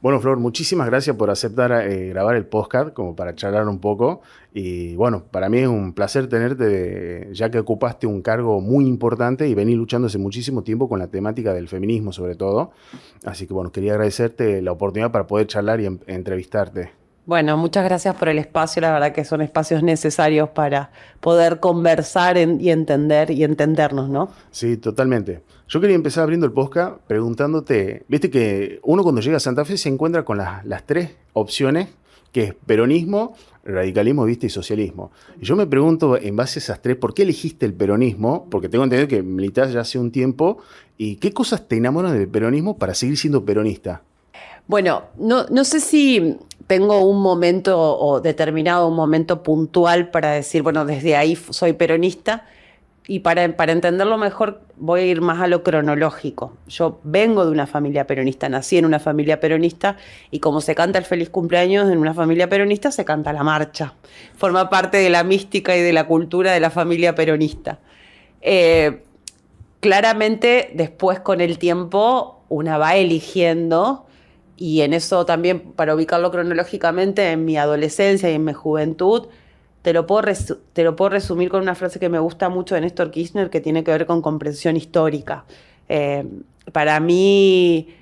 Bueno, Flor, muchísimas gracias por aceptar grabar el podcast como para charlar un poco. Y bueno, para mí es un placer tenerte, ya que ocupaste un cargo muy importante y venís luchando hace muchísimo tiempo con la temática del feminismo sobre todo. Así que bueno, quería agradecerte la oportunidad para poder charlar y entrevistarte. Bueno, muchas gracias por el espacio. La verdad que son espacios necesarios para poder conversar y entender y entendernos, ¿no? Sí, totalmente. Yo quería empezar abriendo el podcast preguntándote, viste que uno cuando llega a Santa Fe se encuentra con las tres opciones, que es peronismo, radicalismo, viste, y socialismo. Y yo me pregunto, en base a esas tres, ¿por qué elegiste el peronismo? Porque tengo entendido que militás ya hace un tiempo, ¿y qué cosas te enamoran del peronismo para seguir siendo peronista? Bueno, no sé si tengo un momento o determinado un momento puntual para decir, bueno, desde ahí soy peronista. Y para entenderlo mejor voy a ir más a lo cronológico. Yo vengo de una familia peronista, nací en una familia peronista y como se canta el feliz cumpleaños en una familia peronista, se canta la marcha. Forma parte de la mística y de la cultura de la familia peronista. Eh, Claramente después con el tiempo una va eligiendo y en eso también para ubicarlo cronológicamente en mi adolescencia y en mi juventud te lo puedo resumir con una frase que me gusta mucho de Néstor Kirchner que tiene que ver con comprensión histórica. Eh, para mí,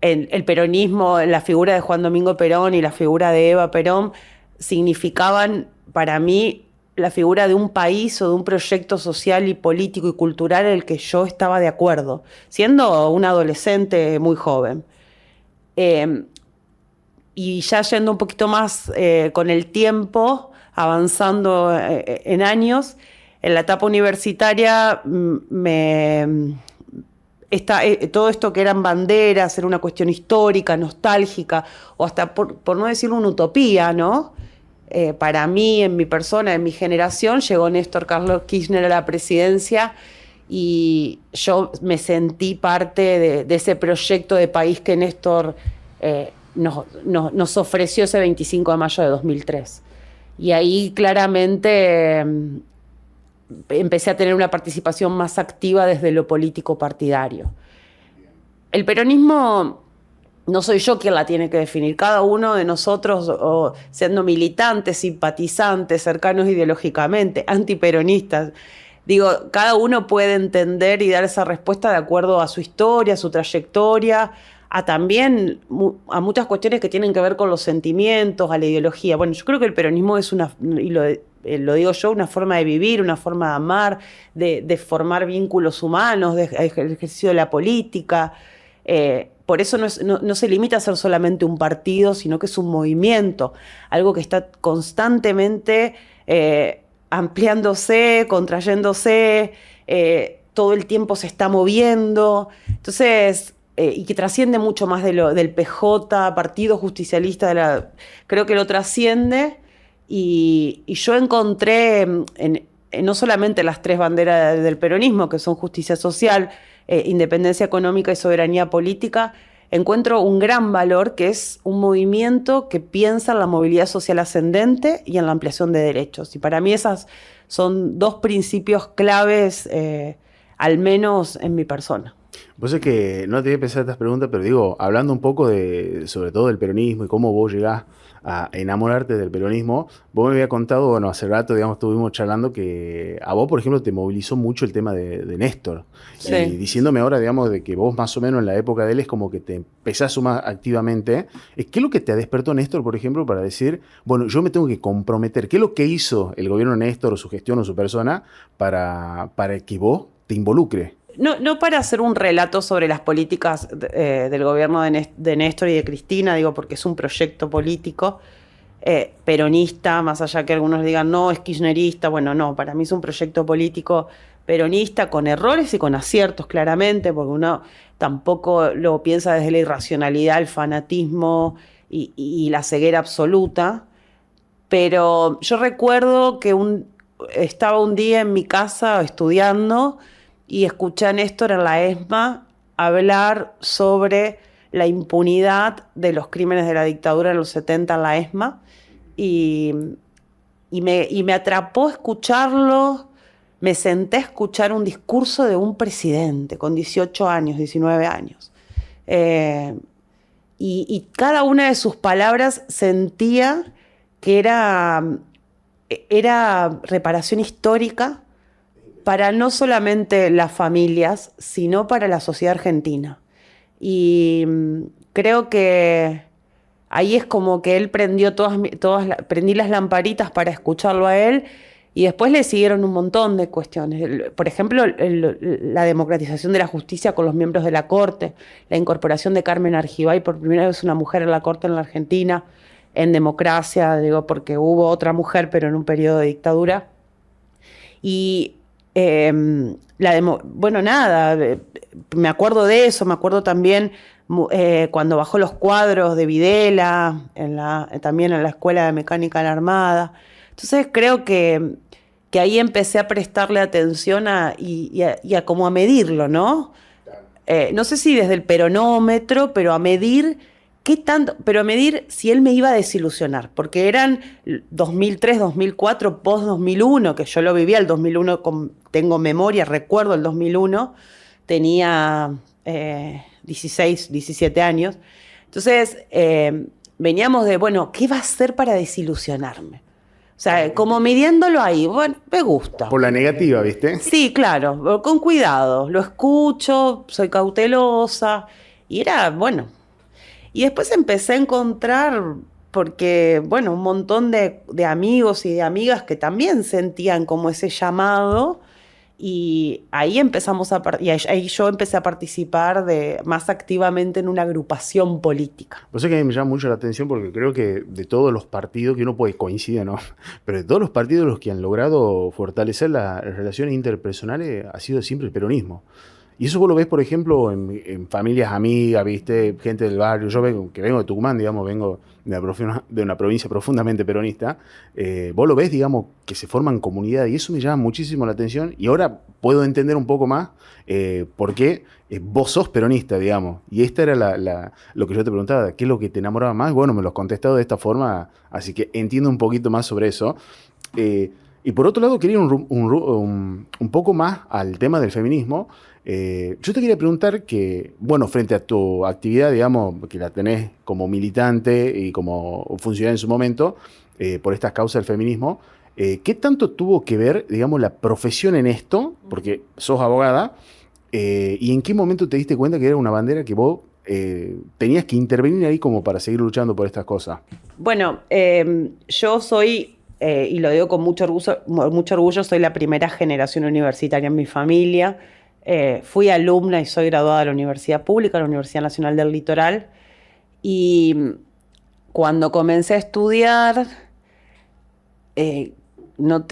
el peronismo, la figura de Juan Domingo Perón y la figura de Eva Perón significaban para mí la figura de un país o de un proyecto social y político y cultural en el que yo estaba de acuerdo, siendo un adolescente muy joven. Eh, y ya yendo un poquito más con el tiempo, avanzando en años, en la etapa universitaria todo esto que eran banderas, era una cuestión histórica, nostálgica, o hasta por no decirlo una utopía, ¿no? Para mí, en mi persona, en mi generación, llegó Néstor Carlos Kirchner a la presidencia y yo me sentí parte de ese proyecto de país que Néstor nos ofreció ese 25 de mayo de 2003. Y ahí claramente empecé a tener una participación más activa desde lo político partidario. El peronismo no soy yo quien la tiene que definir. Cada uno de nosotros, siendo militantes, simpatizantes, cercanos ideológicamente, antiperonistas, digo, cada uno puede entender y dar esa respuesta de acuerdo a su historia, a su trayectoria, a también a muchas cuestiones que tienen que ver con los sentimientos, a la ideología. Bueno, yo creo que el peronismo es lo digo yo, una forma de vivir, una forma de amar, de formar vínculos humanos, de ejercicio de la política. Por eso no se limita a ser solamente un partido, sino que es un movimiento, algo que está constantemente ampliándose, contrayéndose, todo el tiempo se está moviendo. Entonces, y que trasciende mucho más del PJ, Partido Justicialista, creo que lo trasciende. Y yo encontré no solamente las tres banderas del peronismo, que son justicia social, independencia económica y soberanía política, encuentro un gran valor que es un movimiento que piensa en la movilidad social ascendente y en la ampliación de derechos. Y para mí esas son dos principios claves, al menos en mi persona. Vos es que no te voy a pensar estas preguntas, pero digo, hablando un poco sobre todo del peronismo y cómo vos llegás a enamorarte del peronismo, vos me habías contado, bueno, hace rato, digamos, estuvimos charlando que a vos, por ejemplo, te movilizó mucho el tema de Néstor. Sí. Y diciéndome ahora, digamos, de que vos más o menos en la época de él es como que te empezás a sumar activamente. ¿Qué es lo que te despertó Néstor, por ejemplo, para decir, bueno, yo me tengo que comprometer? ¿Qué es lo que hizo el gobierno de Néstor o su gestión o su persona para que vos te involucres? No para hacer un relato sobre las políticas del gobierno de Néstor y de Cristina, digo, porque es un proyecto político peronista, más allá que algunos digan, no, es kirchnerista. Bueno, no, para mí es un proyecto político peronista con errores y con aciertos, claramente, porque uno tampoco lo piensa desde la irracionalidad, el fanatismo y la ceguera absoluta. Pero yo recuerdo que estaba un día en mi casa estudiando y escuché a Néstor en la ESMA hablar sobre la impunidad de los crímenes de la dictadura en los 70 en la ESMA y me atrapó escucharlo. Me senté a escuchar un discurso de un presidente con 18 años, 19 años. y cada una de sus palabras sentía que era reparación histórica para no solamente las familias, sino para la sociedad argentina. Y creo que ahí es como que él prendió prendí las lamparitas para escucharlo a él, y después le siguieron un montón de cuestiones. Por ejemplo, la democratización de la justicia con los miembros de la Corte, la incorporación de Carmen Argibay, por primera vez una mujer en la Corte en la Argentina, en democracia, digo, porque hubo otra mujer, pero en un periodo de dictadura. Y bueno, nada, me acuerdo de eso, me acuerdo también cuando bajó los cuadros de Videla, también en la Escuela de Mecánica de la Armada. Entonces creo que ahí empecé a prestarle atención y a como a medirlo, ¿no? No sé si desde el peronómetro, pero a medir qué tanto, pero a medir si él me iba a desilusionar, porque eran 2003, 2004, post 2001, que yo lo vivía el 2001, tengo memoria, recuerdo el 2001, tenía 16, 17 años. Entonces veníamos de, bueno, ¿qué va a hacer para desilusionarme? O sea, como midiéndolo ahí, bueno, me gusta. Por la negativa, ¿viste? Sí, claro, con cuidado. Lo escucho, soy cautelosa. Y era, bueno. Y después empecé a encontrar, porque, bueno, un montón de amigos y de amigas que también sentían como ese llamado. Y ahí ahí yo empecé a participar más activamente en una agrupación política. Por eso que a mí me llama mucho la atención, porque creo que de todos los partidos, que uno puede coincidir, ¿no? Pero de todos los partidos los que han logrado fortalecer las relaciones interpersonales ha sido siempre el peronismo. Y eso vos lo ves, por ejemplo, en familias amigas, ¿viste? Gente del barrio. Yo vengo de Tucumán, digamos, vengo de una provincia profundamente peronista. Vos lo ves, digamos, que se forman comunidades, y eso me llama muchísimo la atención. Y ahora puedo entender un poco más por qué vos sos peronista, digamos. Y esta era lo que yo te preguntaba, ¿qué es lo que te enamoraba más? Bueno, me lo has contestado de esta forma, así que entiendo un poquito más sobre eso. Y por otro lado, quería ir un poco más al tema del feminismo. Yo te quería preguntar que, bueno, frente a tu actividad, digamos, que la tenés como militante y como funcionaria en su momento, por estas causas del feminismo, ¿qué tanto tuvo que ver, digamos, la profesión en esto? Porque sos abogada, ¿y en qué momento te diste cuenta que era una bandera que vos tenías que intervenir ahí como para seguir luchando por estas cosas? Bueno, yo soy, y lo digo con mucho orgullo, soy la primera generación universitaria en mi familia. Fui alumna y soy graduada de la Universidad Pública, la Universidad Nacional del Litoral. Y cuando comencé a estudiar, no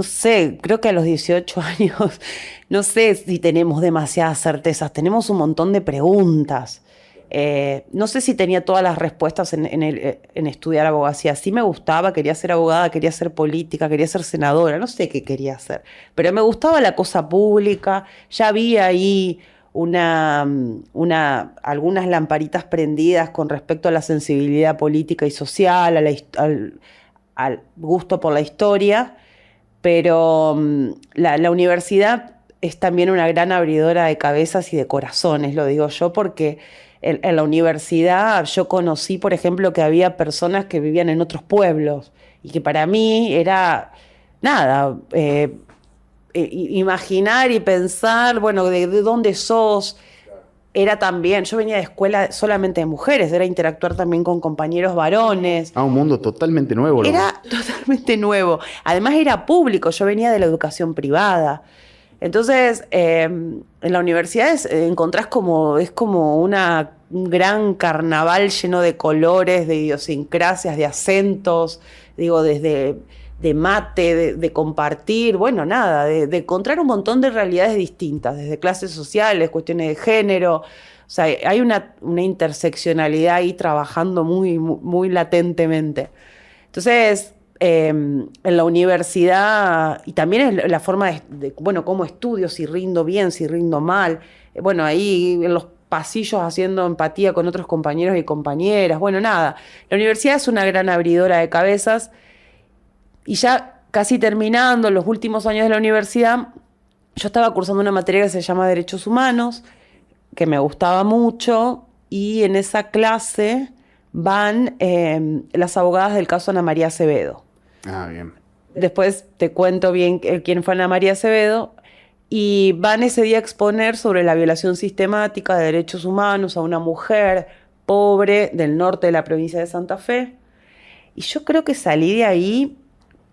sé, creo que a los 18 años, no sé si tenemos demasiadas certezas, tenemos un montón de preguntas. No sé si tenía todas las respuestas en estudiar abogacía. Sí me gustaba, quería ser abogada, quería ser política, quería ser senadora, no sé qué quería hacer. Pero me gustaba la cosa pública, ya había ahí algunas lamparitas prendidas con respecto a la sensibilidad política y social, al gusto por la historia, pero la universidad es también una gran abridora de cabezas y de corazones, lo digo yo, porque en la universidad yo conocí, por ejemplo, que había personas que vivían en otros pueblos y que para mí era, nada, imaginar y pensar, bueno, de dónde sos. Era también, yo venía de escuela solamente de mujeres, era interactuar también con compañeros varones. Un mundo totalmente nuevo. Era totalmente nuevo. Además era público, yo venía de la educación privada. Entonces, en la universidad encontrás es como un gran carnaval lleno de colores, de idiosincrasias, de acentos, digo, desde de mate, de compartir, bueno, nada, de encontrar un montón de realidades distintas, desde clases sociales, cuestiones de género. O sea, hay una interseccionalidad ahí trabajando muy, muy, muy latentemente. Entonces, en la universidad, y también es la forma bueno, cómo estudio, si rindo bien, si rindo mal. Bueno, ahí en los pasillos haciendo empatía con otros compañeros y compañeras. Bueno, nada, la universidad es una gran abridora de cabezas. Y ya casi terminando los últimos años de la universidad, yo estaba cursando una materia que se llama Derechos Humanos, que me gustaba mucho, y en esa clase van las abogadas del caso Ana María Acevedo. Ah, bien. Después te cuento bien quién fue Ana María Acevedo. Y van ese día a exponer sobre la violación sistemática de derechos humanos a una mujer pobre del norte de la provincia de Santa Fe. Y yo creo que salí de ahí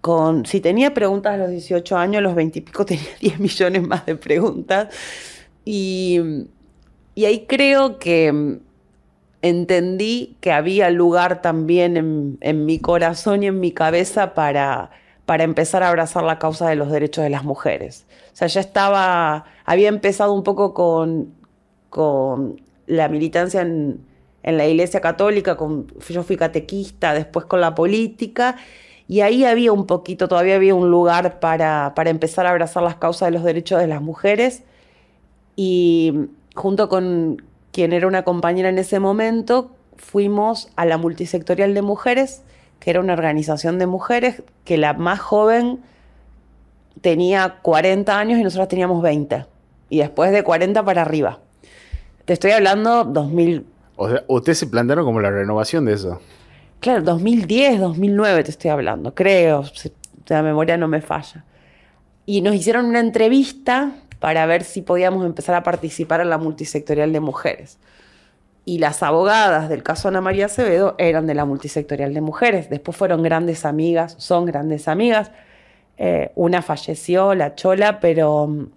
con... Si tenía preguntas a los 18 años, a los 20 y pico tenía 10 millones más de preguntas. Y ahí creo que entendí que había lugar también en mi corazón y en mi cabeza para empezar a abrazar la causa de los derechos de las mujeres. O sea, había empezado un poco con la militancia en la Iglesia Católica, yo fui catequista, después con la política, y ahí había un poquito, todavía había un lugar para empezar a abrazar las causas de los derechos de las mujeres, y junto con quien era una compañera en ese momento, fuimos a la Multisectorial de Mujeres, que era una organización de mujeres, que la más joven tenía 40 años y nosotros teníamos 20. Y después de 40 para arriba. Te estoy hablando 2000. O sea, ustedes se plantearon como la renovación de eso. Claro, 2010, 2009 te estoy hablando, creo. La memoria no me falla. Y nos hicieron una entrevista para ver si podíamos empezar a participar en la Multisectorial de Mujeres. Y las abogadas del caso Ana María Acevedo eran de la Multisectorial de Mujeres. Después fueron grandes amigas, son grandes amigas. Una falleció, la Chola, pero...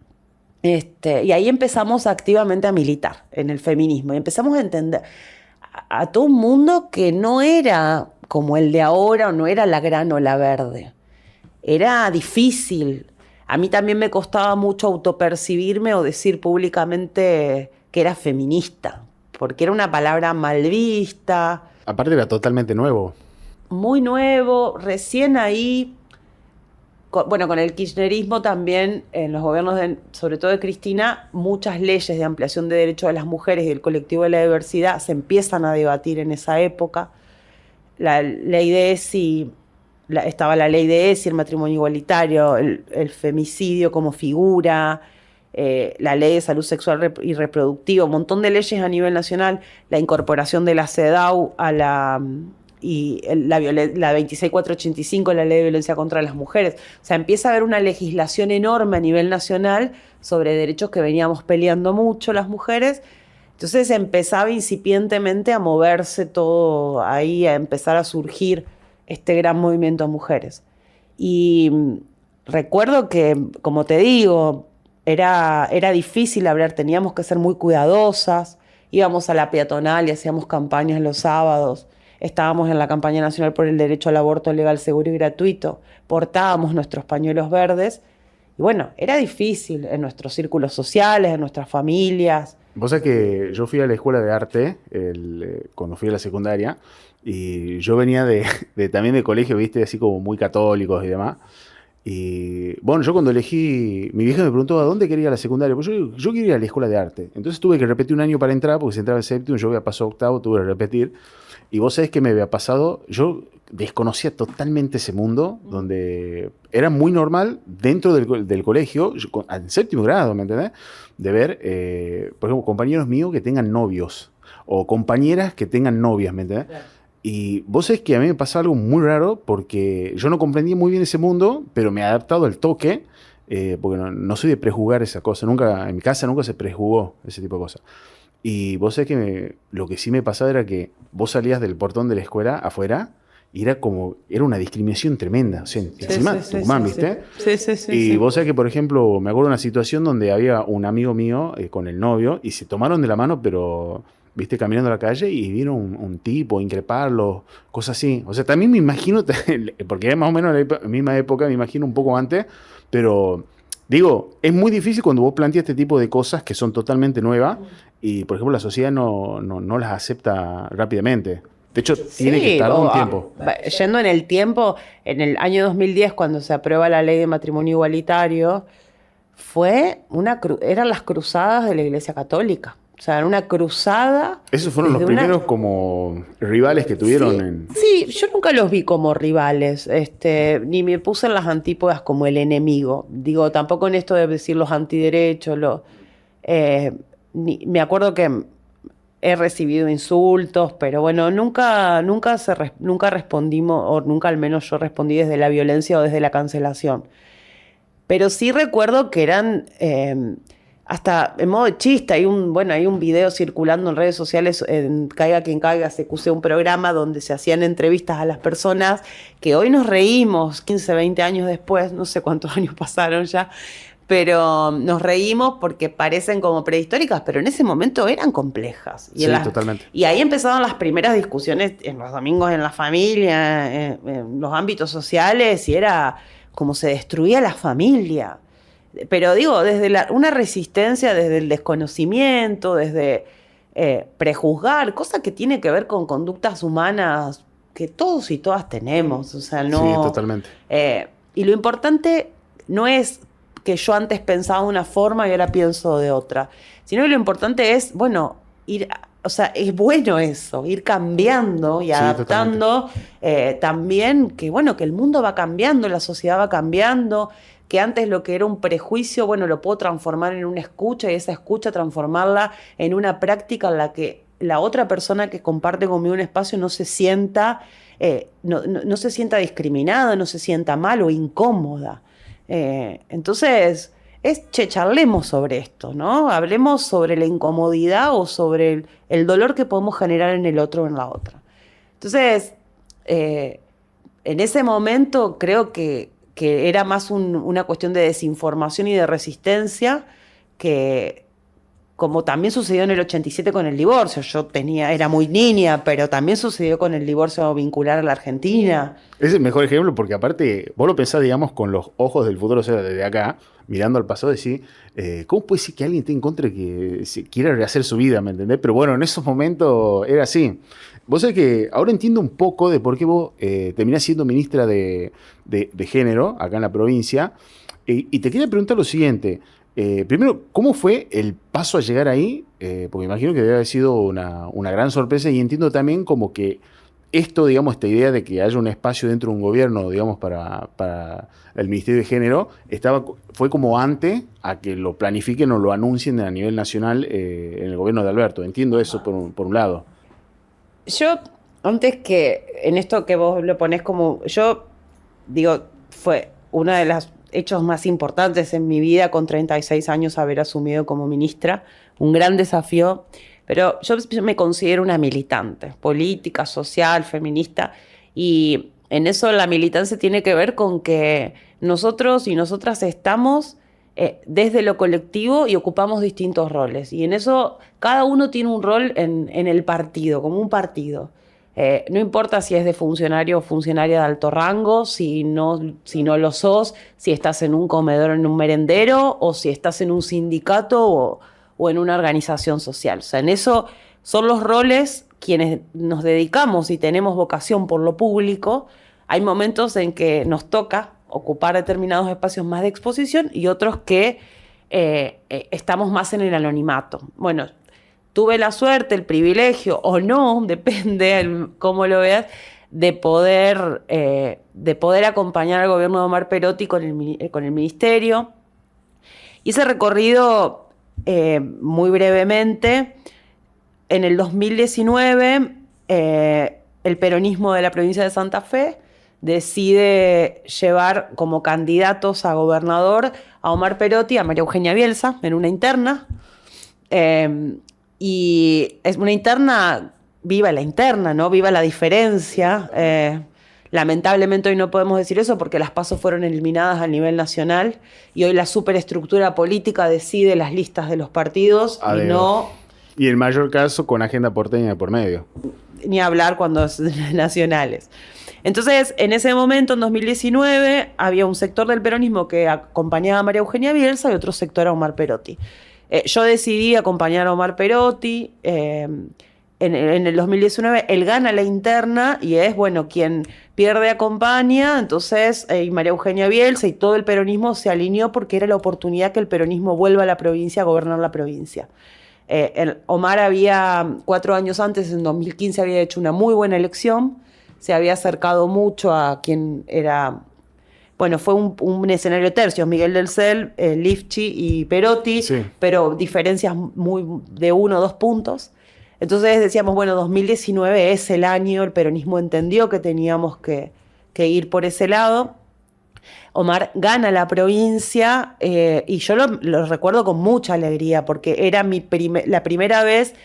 y ahí empezamos activamente a militar en el feminismo. Y empezamos a entender a todo un mundo que no era como el de ahora, o no era la gran o la verde. Era difícil. A mí también me costaba mucho autopercibirme o decir públicamente que era feminista, porque era una palabra mal vista. Aparte era totalmente nuevo. Muy nuevo, recién ahí, con el kirchnerismo también, en los gobiernos, sobre todo de Cristina, muchas leyes de ampliación de derechos de las mujeres y del colectivo de la diversidad se empiezan a debatir en esa época. La ley de ESI, estaba la ley de ESI, el matrimonio igualitario, el femicidio como figura, la ley de salud sexual y reproductiva, un montón de leyes a nivel nacional, la incorporación de la CEDAW a la 26485, la ley de violencia contra las mujeres. O sea, empieza a haber una legislación enorme a nivel nacional sobre derechos que veníamos peleando mucho las mujeres. Entonces empezaba incipientemente a moverse todo ahí, a empezar a surgir este gran movimiento de mujeres. Y recuerdo que, como te digo, era difícil hablar, teníamos que ser muy cuidadosas, íbamos a la peatonal y hacíamos campañas los sábados, estábamos en la campaña nacional por el derecho al aborto legal, seguro y gratuito, portábamos nuestros pañuelos verdes, y bueno, era difícil en nuestros círculos sociales, en nuestras familias. Vos sabés que yo fui a la escuela de arte cuando fui a la secundaria, y yo venía también de colegio, viste, así como muy católicos y demás. Y bueno, yo cuando elegí, mi vieja me preguntó a dónde quería ir a la secundaria. Pues yo quería ir a la escuela de arte. Entonces tuve que repetir un año para entrar, porque si entraba en séptimo, yo había pasado octavo, tuve que repetir. Y vos sabés que me había pasado, yo desconocía totalmente ese mundo, donde era muy normal dentro del colegio, en séptimo grado, ¿me entendés? De ver, por ejemplo, compañeros míos que tengan novios, o compañeras que tengan novias, ¿me entendés? Claro. Y vos sabés que a mí me pasó algo muy raro, porque yo no comprendí muy bien ese mundo, pero me he adaptado al toque, porque no soy de prejuzgar esa cosa. Nunca, en mi casa nunca se prejuzgó ese tipo de cosas. Y vos sabés que lo que sí me pasaba era que vos salías del portón de la escuela afuera y era una discriminación tremenda. O sea, encima Tucumán, ¿viste? Sí. Y vos sabés que, por ejemplo, me acuerdo de una situación donde había un amigo mío con el novio y se tomaron de la mano, pero, viste, caminando a la calle y vino un tipo a increparlo, cosas así. O sea, también me imagino, porque es más o menos la misma época, me imagino un poco antes, pero... Digo, es muy difícil cuando vos planteas este tipo de cosas que son totalmente nuevas y, por ejemplo, la sociedad no las acepta rápidamente. De hecho, tiene que tardar un tiempo. Yendo en el tiempo, en el año 2010, cuando se aprueba la ley de matrimonio igualitario, eran las cruzadas de la Iglesia Católica. O sea, era una cruzada. Esos fueron los primeros como rivales que tuvieron. Sí, yo nunca los vi como rivales, ni me puse en las antípodas como el enemigo. Digo, tampoco en esto de decir los antiderechos. Me acuerdo que he recibido insultos, pero bueno, nunca respondimos, o nunca al menos yo respondí desde la violencia o desde la cancelación. Pero sí recuerdo que eran, hasta en modo de chiste, hay un video circulando en redes sociales, en Caiga Quien Caiga, CQC, un programa donde se hacían entrevistas a las personas, que hoy nos reímos, 15, 20 años después, no sé cuántos años pasaron ya, pero nos reímos porque parecen como prehistóricas, pero en ese momento eran complejas. Sí, totalmente. Y ahí empezaron las primeras discusiones en los domingos en la familia, en los ámbitos sociales, y era como se destruía la familia. Pero digo, desde una resistencia, desde el desconocimiento, desde prejuzgar, cosa que tiene que ver con conductas humanas que todos y todas tenemos. O sea, no. Sí, totalmente. Y lo importante no es que yo antes pensaba de una forma y ahora pienso de otra, sino que lo importante es, bueno, es bueno eso, ir cambiando y adaptando, también que, bueno, que el mundo va cambiando, la sociedad va cambiando, que antes lo que era un prejuicio, bueno, lo puedo transformar en una escucha y esa escucha transformarla en una práctica en la que la otra persona que comparte conmigo un espacio no se sienta, no se sienta discriminada, no se sienta mal o incómoda. Entonces, charlemos sobre esto, ¿no? Hablemos sobre la incomodidad o sobre el dolor que podemos generar en el otro o en la otra. Entonces, en ese momento creo que era más una cuestión de desinformación y de resistencia, que como también sucedió en el 87 con el divorcio. Era muy niña, pero también sucedió con el divorcio vincular a la Argentina. Es el mejor ejemplo porque aparte, vos lo pensás, digamos, con los ojos del futuro, o sea, desde acá, mirando al pasado, decís, ¿cómo puede ser que alguien esté en contra de que se quiera rehacer su vida, me entendés? Pero bueno, en esos momentos era así. Vos sabés que ahora entiendo un poco de por qué vos terminás siendo ministra de género acá en la provincia, y te quería preguntar lo siguiente. Primero, ¿cómo fue el paso a llegar ahí? Porque imagino que debe haber sido una gran sorpresa, y entiendo también como que esto, digamos, esta idea de que haya un espacio dentro de un gobierno, digamos, para el Ministerio de Género, fue como antes a que lo planifiquen o lo anuncien a nivel nacional en el gobierno de Alberto. Entiendo eso por un lado. Yo, antes que en esto que vos lo ponés como, yo digo, fue una de las hechos más importantes en mi vida, con 36 años haber asumido como ministra, un gran desafío, pero yo me considero una militante política, social, feminista, y en eso la militancia tiene que ver con que nosotros y nosotras estamos desde lo colectivo y ocupamos distintos roles, y en eso cada uno tiene un rol en el partido, como un partido. No importa si es de funcionario o funcionaria de alto rango, si no lo sos, si estás en un comedor, en un merendero, o si estás en un sindicato o en una organización social. O sea, en eso son los roles quienes nos dedicamos y tenemos vocación por lo público. Hay momentos en que nos toca ocupar determinados espacios más de exposición y otros que estamos más en el anonimato. Bueno, tuve la suerte, el privilegio, o no, depende cómo lo veas, de poder acompañar al gobierno de Omar Perotti con el ministerio. Hice recorrido muy brevemente. En el 2019, el peronismo de la provincia de Santa Fe decide llevar como candidatos a gobernador a Omar Perotti, a María Eugenia Bielsa, en una interna. Y es una interna, viva la interna, ¿no? Viva la diferencia. Lamentablemente hoy no podemos decir eso porque las PASO fueron eliminadas a nivel nacional y hoy la superestructura política decide las listas de los partidos y no... Y en mayor caso con agenda porteña de por medio. Ni hablar cuando es nacionales. Entonces, en ese momento, en 2019, había un sector del peronismo que acompañaba a María Eugenia Bielsa y otro sector a Omar Perotti. Yo decidí acompañar a Omar Perotti. En el 2019 él gana la interna y es, bueno, quien pierde acompaña. Entonces María Eugenia Bielsa y todo el peronismo se alineó porque era la oportunidad que el peronismo vuelva a la provincia a gobernar la provincia. Omar había 4 años antes, en 2015, había hecho una muy buena elección. Se había acercado mucho a quien era... Bueno, fue un escenario tercio, Miguel del Cel, Lifchi y Perotti, sí, pero diferencias muy de 1 o 2 puntos. Entonces decíamos, bueno, 2019 es el año, el peronismo entendió que teníamos que ir por ese lado. Omar gana la provincia y yo lo recuerdo con mucha alegría porque era la primera vez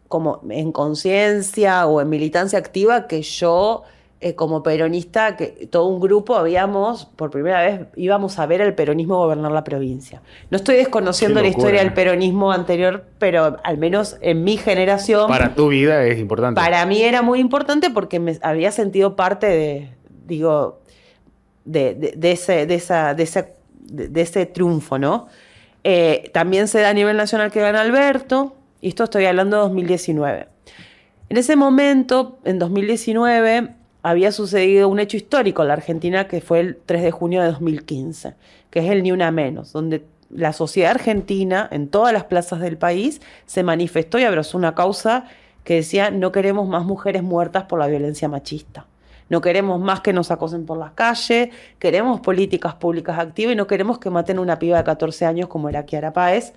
como en conciencia o en militancia activa que yo, como peronista, que todo un grupo por primera vez íbamos a ver al peronismo gobernar la provincia. No estoy desconociendo la historia del peronismo anterior, pero al menos en mi generación... Para tu vida es importante. Para mí era muy importante porque me había sentido parte de ese triunfo, ¿no? También se da a nivel nacional que gana Alberto, y esto estoy hablando de 2019. En ese momento, en 2019, había sucedido un hecho histórico en la Argentina que fue el 3 de junio de 2015, que es el Ni Una Menos, donde la sociedad argentina, en todas las plazas del país, se manifestó y abrazó una causa que decía: no queremos más mujeres muertas por la violencia machista. No queremos más que nos acosen por las calles, queremos políticas públicas activas y no queremos que maten a una piba de 14 años como era Kiara Páez.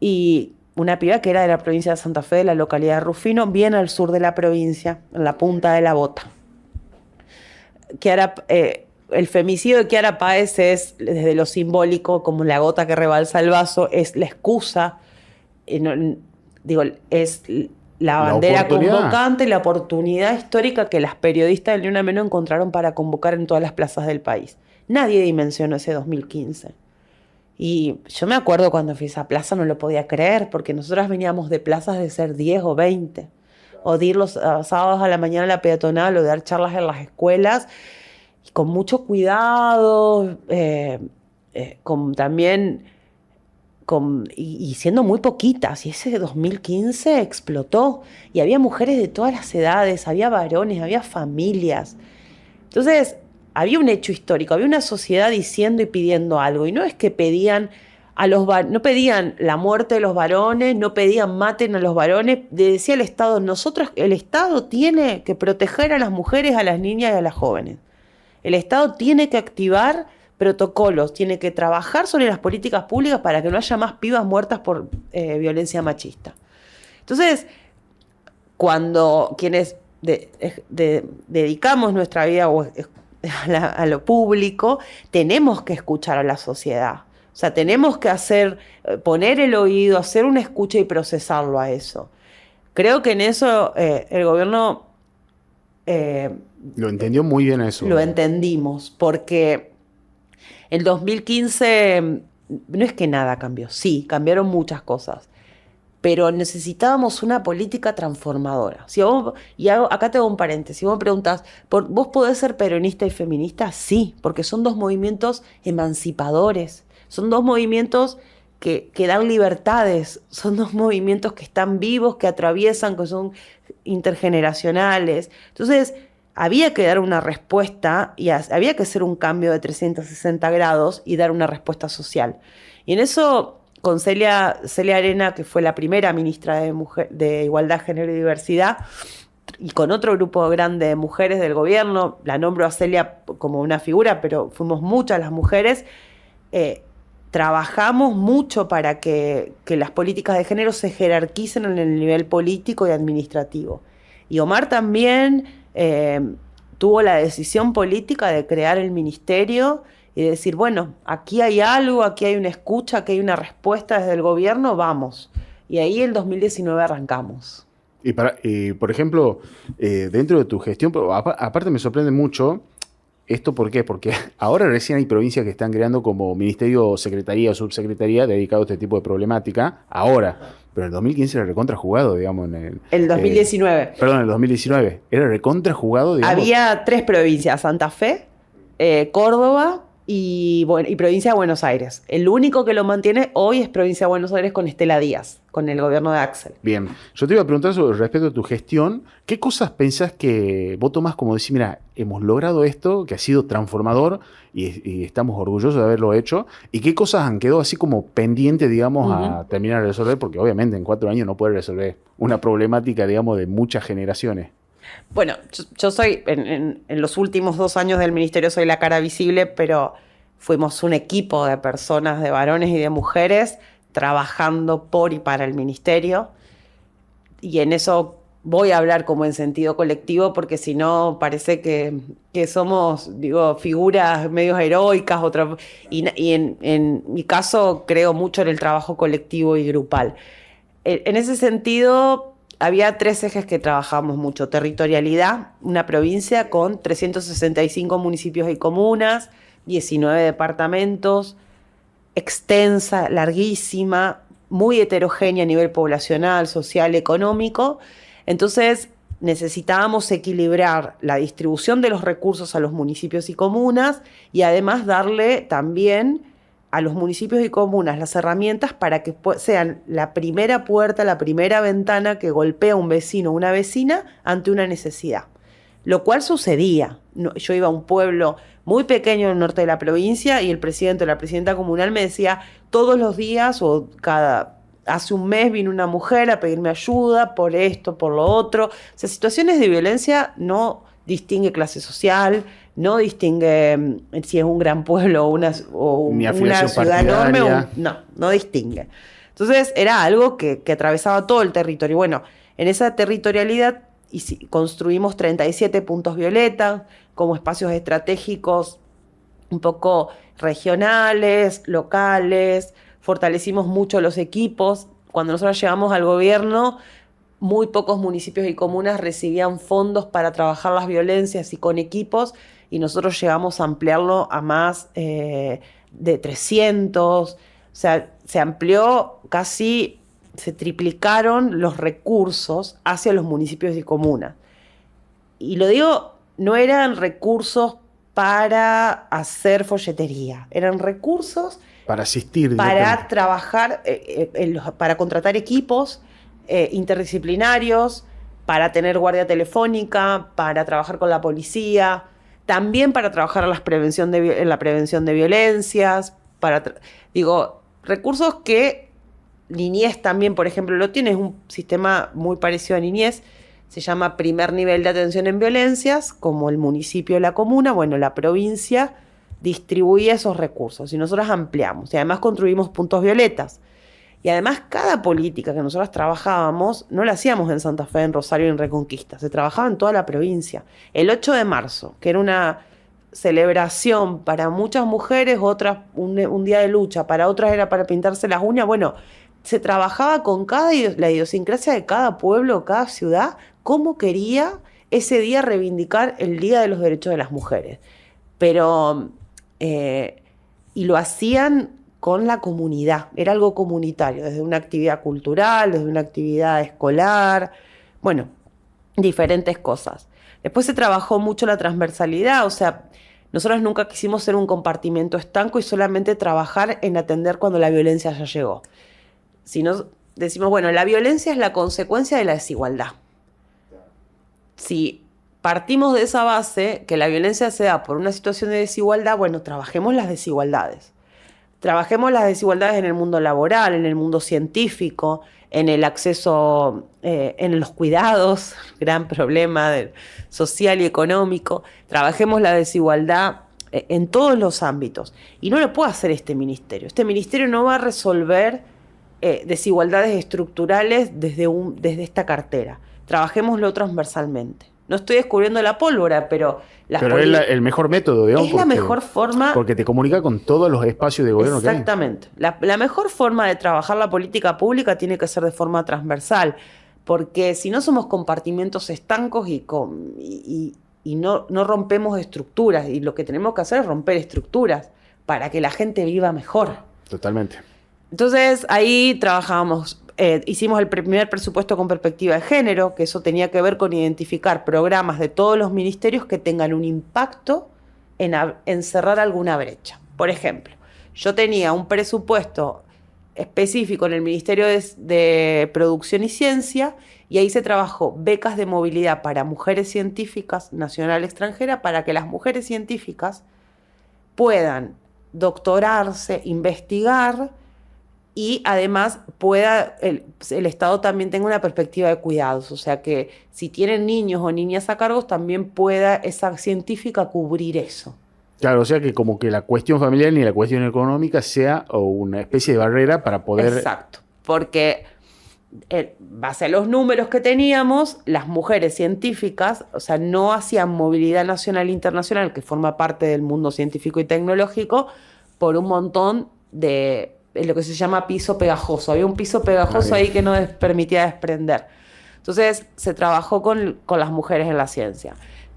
Y una piba que era de la provincia de Santa Fe, de la localidad de Rufino, bien al sur de la provincia, en la punta de la bota. El femicidio de Kiara Páez es, desde lo simbólico, como la gota que rebalsa el vaso, es la excusa, es la bandera convocante, la oportunidad histórica que las periodistas del Ni Una Menos encontraron para convocar en todas las plazas del país. Nadie dimensionó ese 2015. Y yo me acuerdo cuando fui a esa plaza, no lo podía creer, porque nosotras veníamos de plazas de ser 10 o 20, o de ir los sábados a la mañana a la peatonal, o de dar charlas en las escuelas, y con mucho cuidado, y siendo muy poquitas. Y ese 2015 explotó, y había mujeres de todas las edades, había varones, había familias. Entonces, había un hecho histórico, había una sociedad diciendo y pidiendo algo, y no es que pedían no pedían la muerte de los varones, no pedían maten a los varones, decía el Estado: el Estado tiene que proteger a las mujeres, a las niñas y a las jóvenes. El Estado tiene que activar protocolos, tiene que trabajar sobre las políticas públicas para que no haya más pibas muertas por violencia machista. Entonces, cuando quienes dedicamos nuestra vida a lo público, tenemos que escuchar a la sociedad. O sea, tenemos que poner el oído, hacer una escucha y procesarlo a eso. Creo que en eso el gobierno... lo entendió muy bien eso. Lo entendimos, porque el 2015 no es que nada cambió. Sí, cambiaron muchas cosas, pero necesitábamos una política transformadora. Acá te hago un paréntesis. Si vos me preguntás, ¿vos podés ser peronista y feminista? Sí, porque son dos movimientos emancipadores, son dos movimientos que dan libertades, son dos movimientos que están vivos, que atraviesan, que son intergeneracionales. Entonces, había que dar una respuesta y había que hacer un cambio de 360 grados y dar una respuesta social. Y en eso, con Celia Arena, que fue la primera ministra de Igualdad, Género y Diversidad, y con otro grupo grande de mujeres del gobierno, la nombro a Celia como una figura, pero fuimos muchas las mujeres, trabajamos mucho para que las políticas de género se jerarquicen en el nivel político y administrativo. Y Omar también tuvo la decisión política de crear el ministerio y decir: bueno, aquí hay algo, aquí hay una escucha, aquí hay una respuesta desde el gobierno, vamos. Y ahí en 2019 arrancamos. Y por ejemplo, dentro de tu gestión, aparte me sorprende mucho esto, ¿por qué? Porque ahora recién hay provincias que están creando como ministerio, secretaría o subsecretaría dedicado a este tipo de problemática, ahora. Pero en el 2015 era recontra jugado, digamos. El 2019. En el 2019. Era recontra jugado, digamos. Había 3 provincias: Santa Fe, Córdoba y provincia de Buenos Aires. El único que lo mantiene hoy es provincia de Buenos Aires con Estela Díaz, con el gobierno de Axel. Bien. Yo te iba a preguntar sobre respecto a tu gestión. ¿Qué cosas pensás que vos tomás como decir: mira, hemos logrado esto, que ha sido transformador y estamos orgullosos de haberlo hecho? ¿Y qué cosas han quedado así como pendientes, digamos, a terminar de resolver? Porque obviamente en 4 años no puedes resolver una problemática, digamos, de muchas generaciones. Bueno, yo soy, en los últimos 2 años del ministerio soy la cara visible, pero fuimos un equipo de personas, de varones y de mujeres, trabajando por y para el ministerio, y en eso voy a hablar como en sentido colectivo, porque si no parece que somos, digo, figuras medio heroicas, y en mi caso creo mucho en el trabajo colectivo y grupal. En ese sentido, había 3 ejes que trabajábamos mucho: territorialidad, una provincia con 365 municipios y comunas, 19 departamentos, extensa, larguísima, muy heterogénea a nivel poblacional, social, económico. Entonces necesitábamos equilibrar la distribución de los recursos a los municipios y comunas, y además darle también a los municipios y comunas las herramientas para que sean la primera puerta, la primera ventana que golpea un vecino o una vecina ante una necesidad. Lo cual sucedía. Yo iba a un pueblo muy pequeño en el norte de la provincia y el presidente o la presidenta comunal me decía todos los días o hace un mes vino una mujer a pedirme ayuda por esto, por lo otro. O sea, situaciones de violencia no distingue clase social, no distingue si es un gran pueblo o una ciudad enorme. No distingue. Entonces era algo que atravesaba todo el territorio. Y bueno, en esa territorialidad construimos 37 puntos violeta como espacios estratégicos un poco regionales, locales. Fortalecimos mucho los equipos. Cuando nosotros llegamos al gobierno, muy pocos municipios y comunas recibían fondos para trabajar las violencias y con equipos, y nosotros llegamos a ampliarlo a más de 300. O sea, se amplió casi, se triplicaron los recursos hacia los municipios y comunas. Y lo digo, no eran recursos para hacer folletería, eran recursos para asistir, para trabajar, para contratar equipos interdisciplinarios, para tener guardia telefónica, para trabajar con la policía, también para trabajar en la prevención de violencias, recursos que Niñez también, por ejemplo, lo tiene. Es un sistema muy parecido a Niñez, se llama Primer Nivel de Atención en Violencias, como el municipio o la comuna. Bueno, la provincia distribuye esos recursos y nosotros ampliamos, y además construimos puntos violetas. Y además cada política que nosotros trabajábamos no la hacíamos en Santa Fe, en Rosario y en Reconquista, se trabajaba en toda la provincia. El 8 de marzo, que era una celebración para muchas mujeres, otras un día de lucha, para otras era para pintarse las uñas. Bueno, se trabajaba con la idiosincrasia de cada pueblo, cada ciudad, cómo quería ese día reivindicar el Día de los Derechos de las Mujeres. Pero, y lo hacían con la comunidad, era algo comunitario, desde una actividad cultural, desde una actividad escolar, bueno, diferentes cosas. Después se trabajó mucho la transversalidad, o sea, nosotros nunca quisimos ser un compartimento estanco y solamente trabajar en atender cuando la violencia ya llegó. Si no, decimos, bueno, la violencia es la consecuencia de la desigualdad. Si partimos de esa base, que la violencia se da por una situación de desigualdad, bueno, trabajemos las desigualdades. Trabajemos las desigualdades en el mundo laboral, en el mundo científico, en el acceso, en los cuidados, gran problema social y económico. Trabajemos la desigualdad en todos los ámbitos. Y no lo puede hacer este ministerio. Este ministerio no va a resolver desigualdades estructurales desde esta cartera. Trabajémoslo transversalmente. No estoy descubriendo la pólvora, pero es el mejor método, digamos. Es la mejor forma. Porque te comunica con todos los espacios de gobierno que hay. Exactamente. La mejor forma de trabajar la política pública tiene que ser de forma transversal, porque si no somos compartimentos estancos y no rompemos estructuras, y lo que tenemos que hacer es romper estructuras para que la gente viva mejor. Totalmente. Entonces ahí trabajábamos, hicimos el primer presupuesto con perspectiva de género, que eso tenía que ver con identificar programas de todos los ministerios que tengan un impacto en cerrar alguna brecha. Por ejemplo, yo tenía un presupuesto específico en el Ministerio de Producción y Ciencia, y ahí se trabajó becas de movilidad para mujeres científicas nacional y extranjera, para que las mujeres científicas puedan doctorarse, investigar, y además el Estado también tenga una perspectiva de cuidados. O sea, que si tienen niños o niñas a cargo, también pueda esa científica cubrir eso. Claro, o sea que como que la cuestión familiar ni la cuestión económica sea o una especie de barrera para poder... Exacto, porque base a los números que teníamos, las mujeres científicas, o sea, no hacían movilidad nacional e internacional, que forma parte del mundo científico y tecnológico, por un montón de lo que se llama piso pegajoso. Había un piso pegajoso ahí que no permitía desprender. Entonces se trabajó con las mujeres en la ciencia.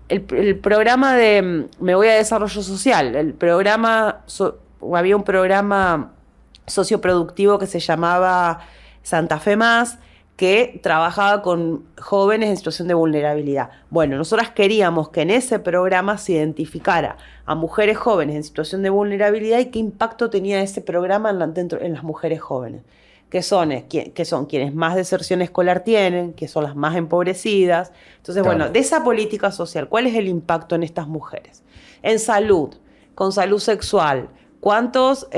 El programa de Me Voy a Desarrollo Social, había un programa socioproductivo que se llamaba Santa Fe Más, que trabajaba con jóvenes en situación de vulnerabilidad. Bueno, nosotras queríamos que en ese programa se identificara a mujeres jóvenes en situación de vulnerabilidad y qué impacto tenía ese programa en las mujeres jóvenes, que son quienes más deserción escolar tienen, que son las más empobrecidas. Entonces, Claro. bueno, de esa política social, ¿cuál es el impacto en estas mujeres? En salud, con salud sexual, ¿cuántos,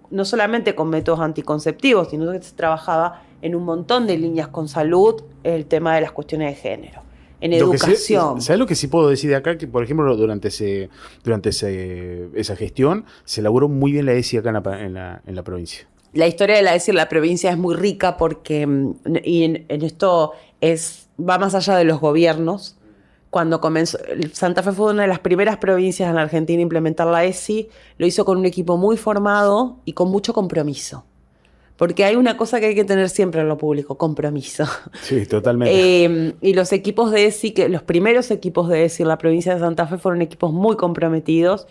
no solamente con métodos anticonceptivos, sino que se trabajaba en un montón de líneas con salud, el tema de las cuestiones de género, en educación. ¿Sabes lo que sí puedo decir de acá? Que, por ejemplo, durante esa gestión se elaboró muy bien la ESI acá en la provincia. La historia de la ESI en la provincia es muy rica porque en esto va más allá de los gobiernos. Cuando comenzó, Santa Fe fue una de las primeras provincias en la Argentina a implementar la ESI, lo hizo con un equipo muy formado y con mucho compromiso. Porque hay una cosa que hay que tener siempre en lo público, compromiso. Sí, totalmente. Y los equipos de ESI, los primeros equipos de ESI en la provincia de Santa Fe fueron equipos muy comprometidos.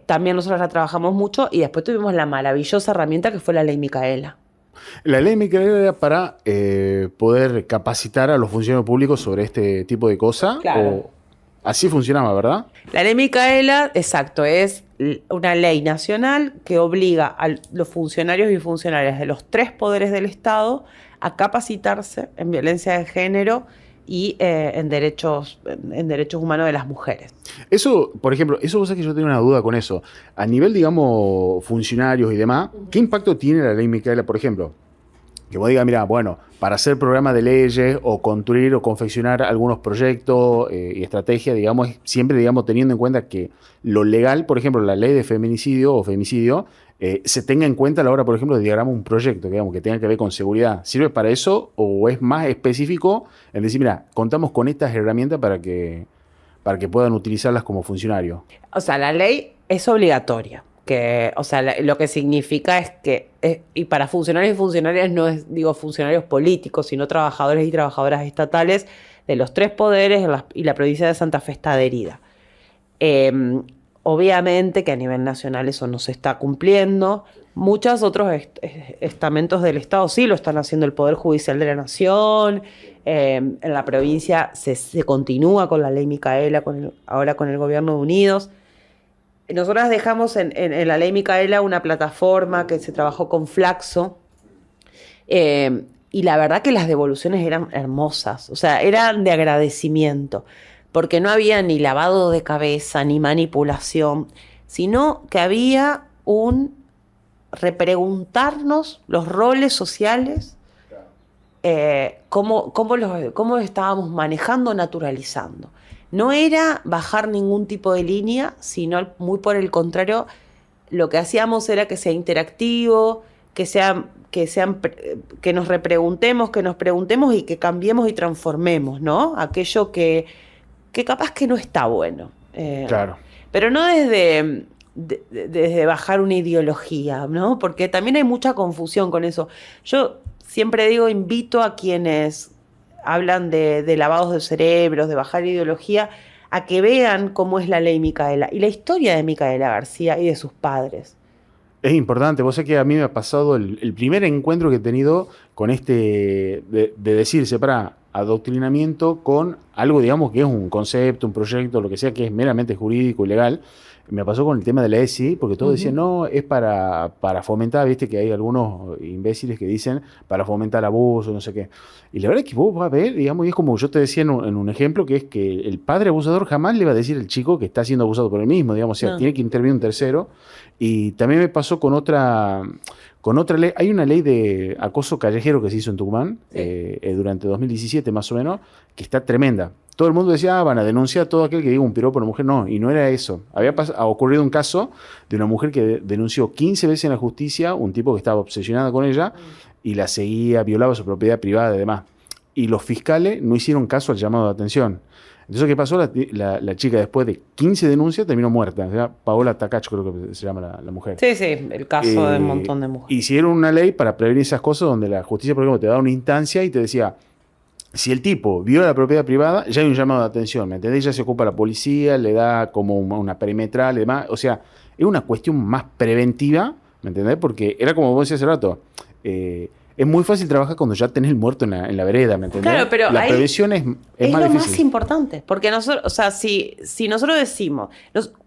También nosotros la trabajamos mucho y después tuvimos la maravillosa herramienta que fue la Ley Micaela. La ley Micaela era para poder capacitar a los funcionarios públicos sobre este tipo de cosas. Claro. Así funcionaba, ¿verdad? La Ley Micaela, exacto, es una ley nacional que obliga a los funcionarios y funcionarias de los 3 poderes del Estado a capacitarse en violencia de género y en derechos humanos de las mujeres. Eso, por ejemplo, eso vos sabés que yo tengo una duda con eso. A nivel, digamos, funcionarios y demás, ¿qué impacto tiene la ley Micaela, por ejemplo? Que vos digas, mira, bueno, para hacer programas de leyes o construir o confeccionar algunos proyectos y estrategias, digamos, siempre, digamos, teniendo en cuenta que lo legal, por ejemplo, la ley de feminicidio o femicidio, se tenga en cuenta a la hora, por ejemplo, de diagramar un proyecto, digamos, que tenga que ver con seguridad. ¿Sirve para eso o es más específico en decir, mira, contamos con estas herramientas para que puedan utilizarlas como funcionarios? O sea, la ley es obligatoria. Lo que significa es que, y para funcionarios y funcionarias no es, digo, funcionarios políticos, sino trabajadores y trabajadoras estatales de los 3 poderes y la provincia de Santa Fe está adherida. Obviamente que a nivel nacional eso no se está cumpliendo. Muchos otros estamentos del Estado sí lo están haciendo, el Poder Judicial de la Nación. En la provincia se continúa con la Ley Micaela, ahora con el Gobierno de Unidos. Nosotras dejamos en la Ley Micaela una plataforma que se trabajó con Flaxo, y la verdad que las devoluciones eran hermosas, o sea, eran de agradecimiento, porque no había ni lavado de cabeza, ni manipulación, sino que había un repreguntarnos los roles sociales, cómo estábamos manejando, naturalizando. No era bajar ningún tipo de línea, sino muy por el contrario, lo que hacíamos era que sea interactivo, que nos repreguntemos, que nos preguntemos y que cambiemos y transformemos, ¿no? Aquello que capaz que no está bueno. Claro. Pero no desde bajar una ideología, ¿no? Porque también hay mucha confusión con eso. Yo siempre digo, invito a quienes hablan de lavados de cerebros, de bajar ideología, a que vean cómo es la ley Micaela y la historia de Micaela García y de sus padres. Es importante, vos sabés que a mí me ha pasado el primer encuentro que he tenido con de decirse, para adoctrinamiento con algo, digamos, que es un concepto, un proyecto, lo que sea, que es meramente jurídico y legal. Me pasó con el tema de la ESI, porque todos decían, no, es para fomentar, viste que hay algunos imbéciles que dicen para fomentar el abuso, no sé qué. Y la verdad es que vos vas a ver, digamos, y es como yo te decía en un ejemplo, que es que el padre abusador jamás le va a decir al chico que está siendo abusado por él mismo, digamos, o sea, tiene que intervenir un tercero. Y también me pasó con otra ley. Hay una ley de acoso callejero que se hizo en Tucumán, durante 2017 más o menos, que está tremenda. violenta. Todo el mundo decía, van a denunciar a todo aquel que diga un piropo a una mujer. No, y no era eso. Ha ocurrido un caso de una mujer que denunció 15 veces en la justicia un tipo que estaba obsesionado con ella y la seguía, violaba su propiedad privada y demás. Y los fiscales no hicieron caso al llamado de atención. Entonces, ¿qué pasó? La chica, después de 15 denuncias, terminó muerta. O sea, Paola Takacs, creo que se llama la mujer. Sí, sí, el caso de un montón de mujeres. Hicieron una ley para prevenir esas cosas donde la justicia, por ejemplo, te daba una instancia y te decía, si el tipo viola la propiedad privada, ya hay un llamado de atención, ¿me entendés? Ya se ocupa la policía, le da como una perimetral y demás. O sea, es una cuestión más preventiva, ¿me entendés? Porque era como vos decías hace rato, es muy fácil trabajar cuando ya tenés el muerto en la vereda, ¿me entendés? Claro, pero la prevención es más lo difícil. más importante, porque nosotros, o sea, si nosotros decimos,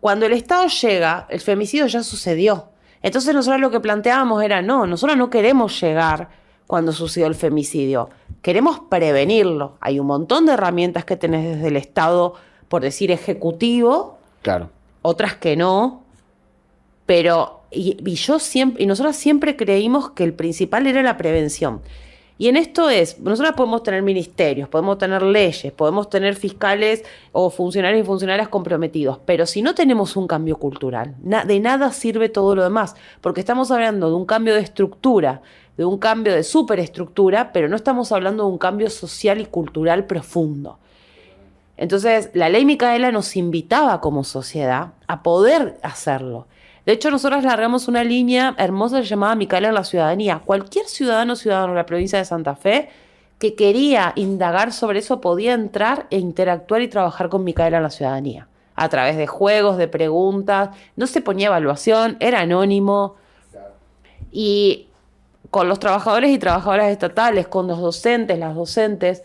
cuando el Estado llega, el femicidio ya sucedió. Entonces nosotros lo que planteábamos era, no, nosotros no queremos llegar cuando sucedió el femicidio, queremos prevenirlo. Hay un montón de herramientas que tenés desde el Estado, por decir ejecutivo, claro, otras que no, pero y nosotros siempre creímos que el principal era la prevención. Y en esto nosotros podemos tener ministerios, podemos tener leyes, podemos tener fiscales o funcionarios y funcionarias comprometidos, pero si no tenemos un cambio cultural, de nada sirve todo lo demás, porque estamos hablando de un cambio de estructura, de un cambio de superestructura, pero no estamos hablando de un cambio social y cultural profundo. Entonces, la ley Micaela nos invitaba como sociedad a poder hacerlo. De hecho, nosotros largamos una línea hermosa llamada Micaela en la ciudadanía. Cualquier ciudadano o ciudadano de la provincia de Santa Fe que quería indagar sobre eso podía entrar e interactuar y trabajar con Micaela en la ciudadanía. A través de juegos, de preguntas, no se ponía evaluación, era anónimo. Y con los trabajadores y trabajadoras estatales, con los docentes, las docentes,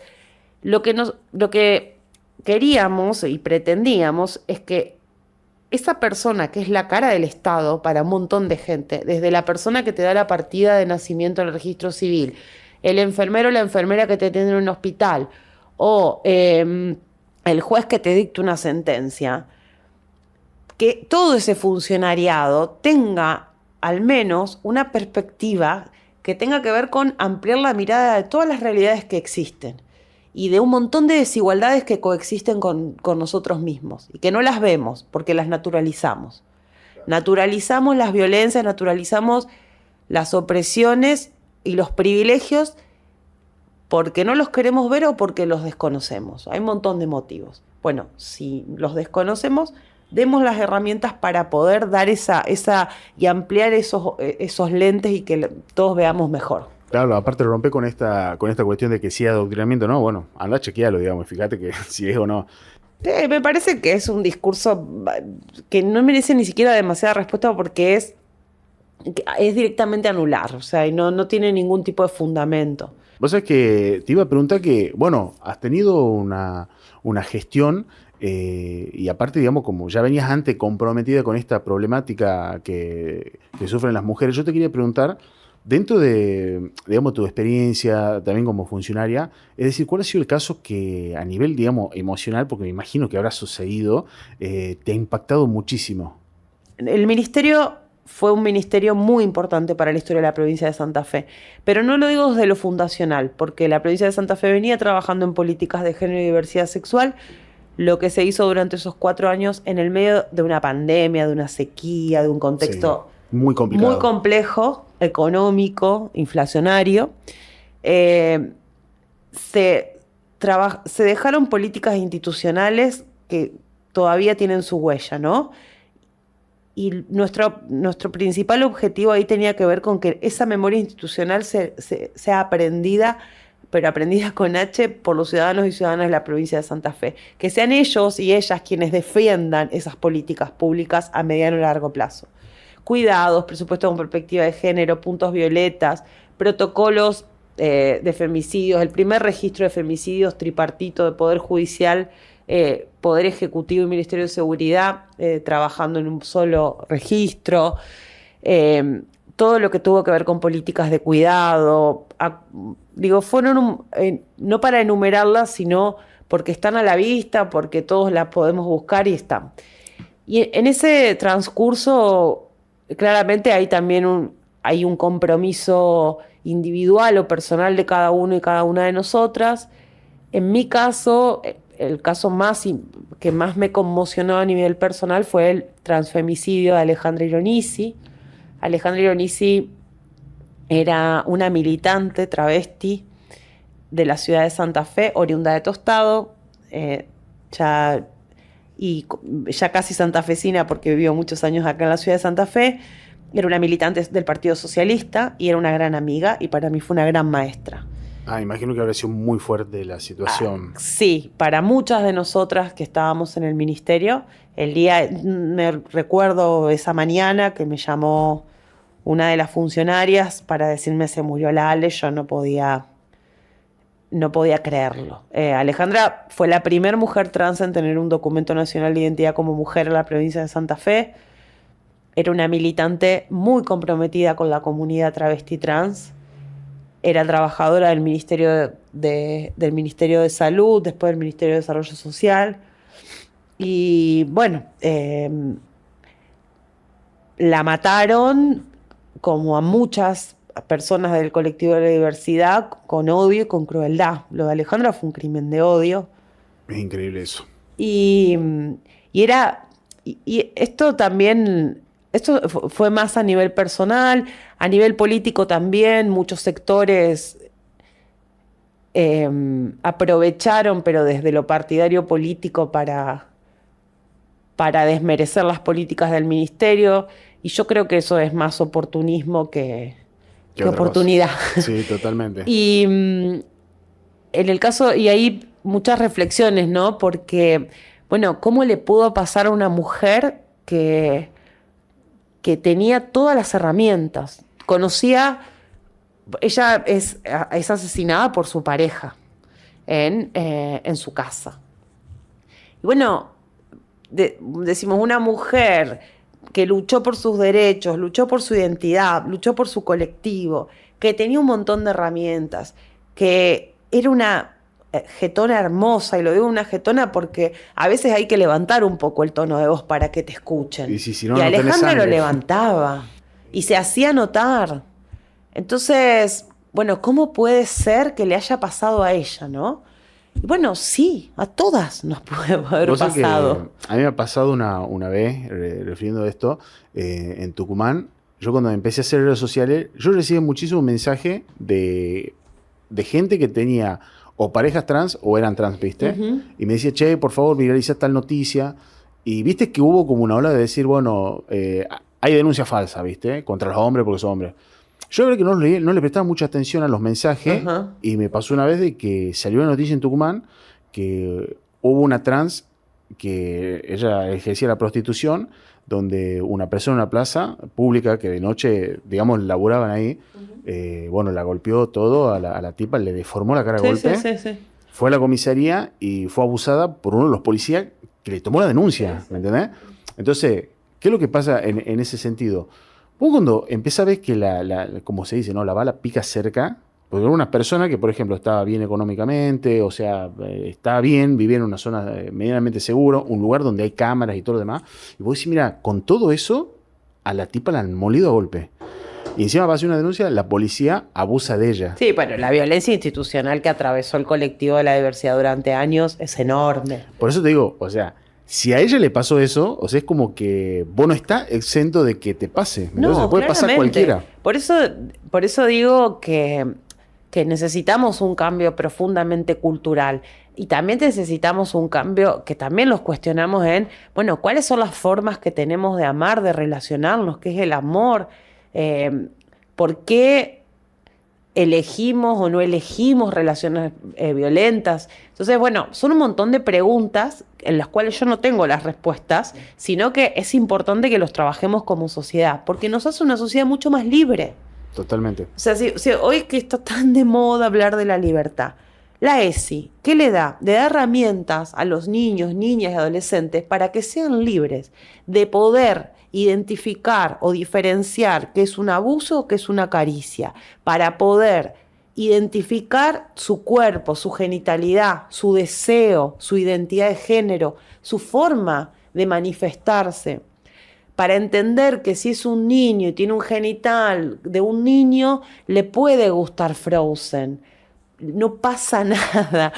lo que queríamos y pretendíamos es que esa persona que es la cara del Estado para un montón de gente, desde la persona que te da la partida de nacimiento en el registro civil, el enfermero o la enfermera que te atiende en un hospital, o el juez que te dicta una sentencia, que todo ese funcionariado tenga al menos una perspectiva que tenga que ver con ampliar la mirada de todas las realidades que existen y de un montón de desigualdades que coexisten con nosotros mismos y que no las vemos porque las naturalizamos. Naturalizamos las violencias, naturalizamos las opresiones y los privilegios porque no los queremos ver o porque los desconocemos. Hay un montón de motivos. Bueno, si los desconocemos, demos las herramientas para poder dar esa y ampliar esos lentes y que todos veamos mejor. Claro, aparte rompe con esta cuestión de que si hay adoctrinamiento, no, bueno, anda a chequearlo, digamos, fíjate que si es o no. Me parece que es un discurso que no merece ni siquiera demasiada respuesta porque es directamente anular, o sea, y no tiene ningún tipo de fundamento. Vos sabés que te iba a preguntar que, bueno, has tenido una gestión y aparte, digamos, como ya venías antes comprometida con esta problemática que sufren las mujeres, yo te quería preguntar, dentro de, digamos, tu experiencia también como funcionaria, es decir, ¿cuál ha sido el caso que a nivel, digamos, emocional, porque me imagino que habrá sucedido, te ha impactado muchísimo? El ministerio fue un ministerio muy importante para la historia de la provincia de Santa Fe, pero no lo digo desde lo fundacional, porque la provincia de Santa Fe venía trabajando en políticas de género y diversidad sexual, lo que se hizo durante esos 4 años en el medio de una pandemia, de una sequía, de un contexto muy complicado, muy complejo, económico, inflacionario. Se dejaron políticas institucionales que todavía tienen su huella, ¿no? Y nuestro principal objetivo ahí tenía que ver con que esa memoria institucional sea aprendida, pero aprendida con H, por los ciudadanos y ciudadanas de la provincia de Santa Fe. Que sean ellos y ellas quienes defiendan esas políticas públicas a mediano y largo plazo. Cuidados, presupuesto con perspectiva de género, puntos violetas, protocolos de femicidios, el primer registro de femicidios tripartito de Poder Judicial, Poder Ejecutivo y Ministerio de Seguridad, trabajando en un solo registro, todo lo que tuvo que ver con políticas de cuidado, fueron, no para enumerarlas, sino porque están a la vista, porque todos las podemos buscar y están. Y en ese transcurso, claramente hay también hay un compromiso individual o personal de cada uno y cada una de nosotras. En mi caso, el caso que más me conmocionó a nivel personal fue el transfemicidio de Alejandra Ironisi. Alejandra Ironisi era una militante travesti de la ciudad de Santa Fe, oriunda de Tostado, ya casi santafesina porque vivió muchos años acá en la ciudad de Santa Fe. Era una militante del Partido Socialista y era una gran amiga y para mí fue una gran maestra. Imagino que habrá sido muy fuerte la situación. Sí, para muchas de nosotras que estábamos en el ministerio, me recuerdo esa mañana que me llamó una de las funcionarias para decirme se murió la Ale, yo no podía creerlo. Alejandra fue la primera mujer trans en tener un documento nacional de identidad como mujer en la provincia de Santa Fe. Era una militante muy comprometida con la comunidad travesti trans. Era trabajadora del Ministerio de Salud, después del Ministerio de Desarrollo Social. Y bueno, la mataron, como a muchas personas del colectivo de la diversidad, con odio y con crueldad. Lo de Alejandra fue un crimen de odio. Es increíble eso. Y esto también... Esto fue más a nivel personal, a nivel político también. Muchos sectores aprovecharon, pero desde lo partidario político para desmerecer las políticas del ministerio. Y yo creo que eso es más oportunismo que oportunidad. Sí, totalmente. Y en el caso, y hay muchas reflexiones, ¿no? Porque, bueno, ¿cómo le pudo pasar a una mujer que tenía todas las herramientas? Ella es asesinada por su pareja en su casa. Y bueno, decimos una mujer que luchó por sus derechos, luchó por su identidad, luchó por su colectivo, que tenía un montón de herramientas, que era una jetona hermosa, y lo digo una jetona porque a veces hay que levantar un poco el tono de voz para que te escuchen. Si no, y Alejandra lo levantaba y se hacía notar. Entonces, bueno, ¿cómo puede ser que le haya pasado a ella, no? Y bueno, sí, a todas nos puede haber pasado. A mí me ha pasado una vez, refiriendo a esto, en Tucumán. Yo cuando empecé a hacer redes sociales, yo recibí muchísimos mensajes de gente que tenía o parejas trans o eran trans, ¿viste? Uh-huh. Y me decía, che, por favor, viraliza tal noticia. Y viste que hubo como una ola de decir, bueno, hay denuncia falsa, ¿viste? Contra los hombres porque son hombres. Yo creo que no le prestaba mucha atención a los mensajes. Uh-huh. Y me pasó una vez de que salió una noticia en Tucumán que hubo una trans que ella ejercía la prostitución, donde una persona en una plaza pública que de noche, digamos, laburaban ahí, bueno, la golpeó todo a la tipa, le deformó la cara de golpe. Sí. Fue a la comisaría y fue abusada por uno de los policías que le tomó la denuncia, ¿me entendés? Entonces, ¿qué es lo que pasa en ese sentido? Vos cuando empezás a ver que como se dice, ¿no? La bala pica cerca, porque era una persona que, por ejemplo, estaba bien económicamente, o sea, estaba bien, vivía en una zona medianamente segura, un lugar donde hay cámaras y todo lo demás. Y vos decís, mira, con todo eso, a la tipa la han molido a golpe. Y encima va a hacer una denuncia, la policía abusa de ella. Sí, pero la violencia institucional que atravesó el colectivo de la diversidad durante años es enorme. Por eso te digo, o sea, si a ella le pasó eso, o sea, es como que vos no estás exento de que te pase. No, puede pasar a cualquiera. Por eso digo que necesitamos un cambio profundamente cultural. Y también necesitamos un cambio que también los cuestionamos bueno, ¿cuáles son las formas que tenemos de amar, de relacionarnos? ¿Qué es el amor? ¿Por qué elegimos o no elegimos relaciones violentas? Entonces, bueno, son un montón de preguntas en las cuales yo no tengo las respuestas, sino que es importante que los trabajemos como sociedad, porque nos hace una sociedad mucho más libre. Totalmente. O sea, si hoy que está tan de moda hablar de la libertad, la ESI, ¿qué le da? Le da herramientas a los niños, niñas y adolescentes para que sean libres de poder identificar o diferenciar qué es un abuso o qué es una caricia, para poder identificar su cuerpo, su genitalidad, su deseo, su identidad de género, su forma de manifestarse, para entender que si es un niño y tiene un genital de un niño, le puede gustar Frozen. No pasa nada.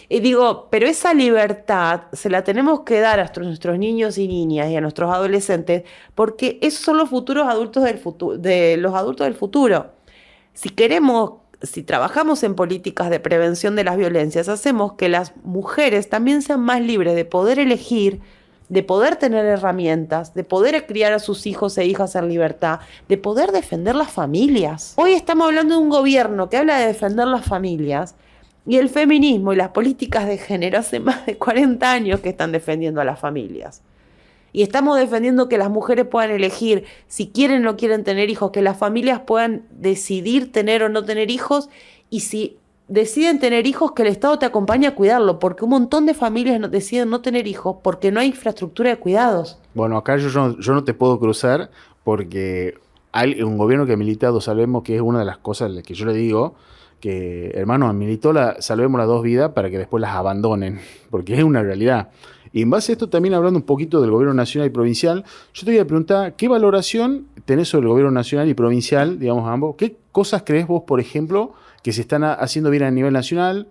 Y digo, pero esa libertad se la tenemos que dar a nuestros niños y niñas y a nuestros adolescentes, porque esos son los futuros adultos del futuro, de los adultos del futuro. Si trabajamos en políticas de prevención de las violencias, hacemos que las mujeres también sean más libres de poder elegir, de poder tener herramientas, de poder criar a sus hijos e hijas en libertad, de poder defender las familias. Hoy estamos hablando de un gobierno que habla de defender las familias, y el feminismo y las políticas de género hace más de 40 años que están defendiendo a las familias. Y estamos defendiendo que las mujeres puedan elegir si quieren o no quieren tener hijos, que las familias puedan decidir tener o no tener hijos, y si deciden tener hijos, que el Estado te acompañe a cuidarlo, porque un montón de familias deciden no tener hijos porque no hay infraestructura de cuidados. Bueno, acá yo no te puedo cruzar porque hay un gobierno que ha militado, sabemos que es una de las cosas que yo le digo, que hermano, militó salvemos las dos vidas para que después las abandonen, porque es una realidad. Y en base a esto, también hablando un poquito del gobierno nacional y provincial, yo te voy a preguntar, ¿qué valoración tenés sobre el gobierno nacional y provincial, digamos ambos? ¿Qué cosas crees vos, por ejemplo, que se están haciendo bien a nivel nacional,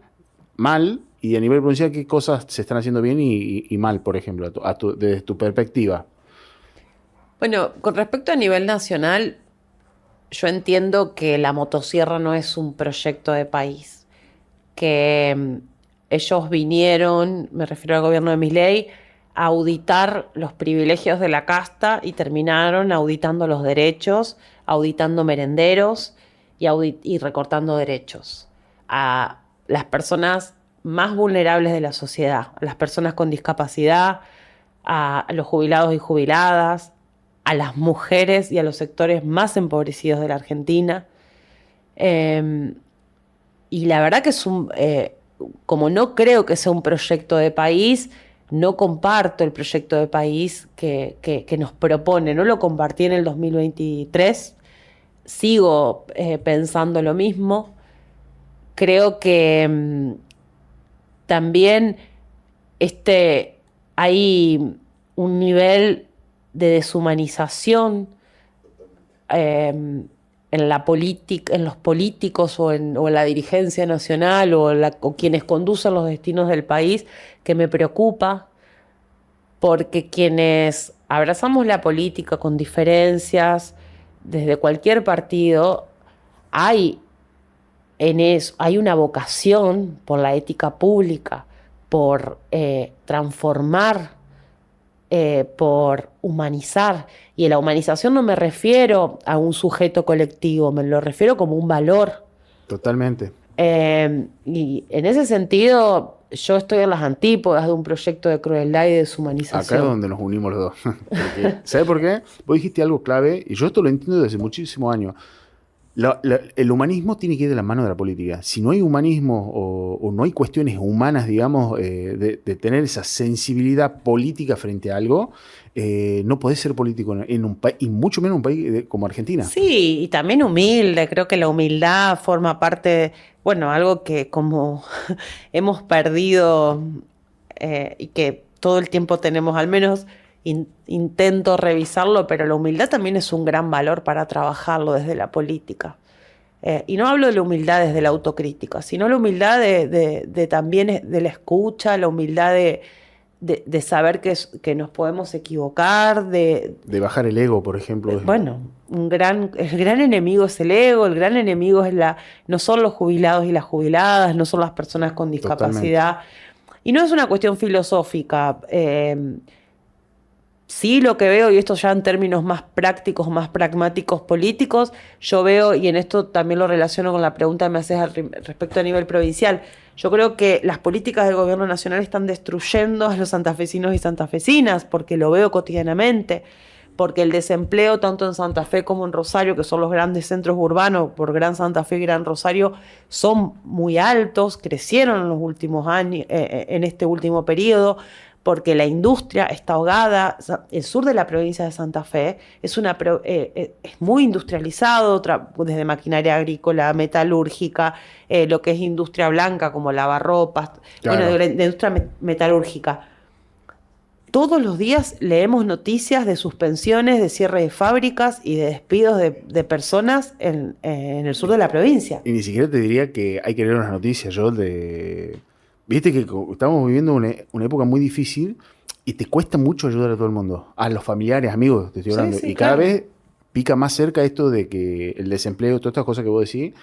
mal, y a nivel provincial, qué cosas se están haciendo bien y mal, por ejemplo, desde tu perspectiva? Bueno, con respecto a nivel nacional, yo entiendo que la motosierra no es un proyecto de país, que ellos vinieron, me refiero al gobierno de Milei, a auditar los privilegios de la casta y terminaron auditando los derechos, auditando merenderos y recortando derechos a las personas más vulnerables de la sociedad, a las personas con discapacidad, a los jubilados y jubiladas, a las mujeres y a los sectores más empobrecidos de la Argentina. Y la verdad que es como no creo que sea un proyecto de país, no comparto el proyecto de país que nos propone. No lo compartí en el 2023, sigo pensando lo mismo. Creo que también hay un nivel de deshumanización en la política, en los políticos o en la dirigencia nacional o quienes conducen los destinos del país, que me preocupa, porque quienes abrazamos la política con diferencias desde cualquier partido, hay una vocación por la ética pública, por transformar, por humanizar. Y en la humanización no me refiero a un sujeto colectivo, me lo refiero como un valor. Totalmente. Y en ese sentido, yo estoy en las antípodas de un proyecto de crueldad y deshumanización. Acá es donde nos unimos los dos. ¿Sabes por qué? Vos dijiste algo clave, y yo esto lo entiendo desde muchísimos años. El humanismo tiene que ir de la mano de la política. Si no hay humanismo o no hay cuestiones humanas, digamos, de tener esa sensibilidad política frente a algo, no podés ser político en un país, y mucho menos en un país como Argentina. Sí, y también humilde. Creo que la humildad forma parte, algo que como hemos perdido y que todo el tiempo tenemos, al menos intento revisarlo, pero la humildad también es un gran valor para trabajarlo desde la política. Y no hablo de la humildad desde la autocrítica, sino la humildad también de la escucha, la humildad de saber que nos podemos equivocar, de bajar el ego, por ejemplo. El gran enemigo es el ego, el gran enemigo no son los jubilados y las jubiladas, no son las personas con discapacidad. Totalmente. Y no es una cuestión filosófica. Sí, lo que veo, y esto ya en términos más prácticos, más pragmáticos políticos, yo veo, y en esto también lo relaciono con la pregunta que me haces respecto a nivel provincial, yo creo que las políticas del gobierno nacional están destruyendo a los santafesinos y santafesinas, porque lo veo cotidianamente, porque el desempleo tanto en Santa Fe como en Rosario, que son los grandes centros urbanos, por Gran Santa Fe y Gran Rosario, son muy altos, crecieron en los últimos años, en este último periodo, porque la industria está ahogada. El sur de la provincia de Santa Fe es muy industrializado, desde maquinaria agrícola, metalúrgica, lo que es industria blanca como lavarropas, claro. De la industria metalúrgica. Todos los días leemos noticias de suspensiones, de cierre de fábricas y de despidos de personas en el sur de la provincia. Y ni siquiera te diría que hay que leer unas noticias. Yo Viste que estamos viviendo una época muy difícil y te cuesta mucho ayudar a todo el mundo. A los familiares, amigos, te estoy hablando. Sí, Y cada claro. vez pica más cerca esto de que el desempleo, todas estas cosas que vos decís,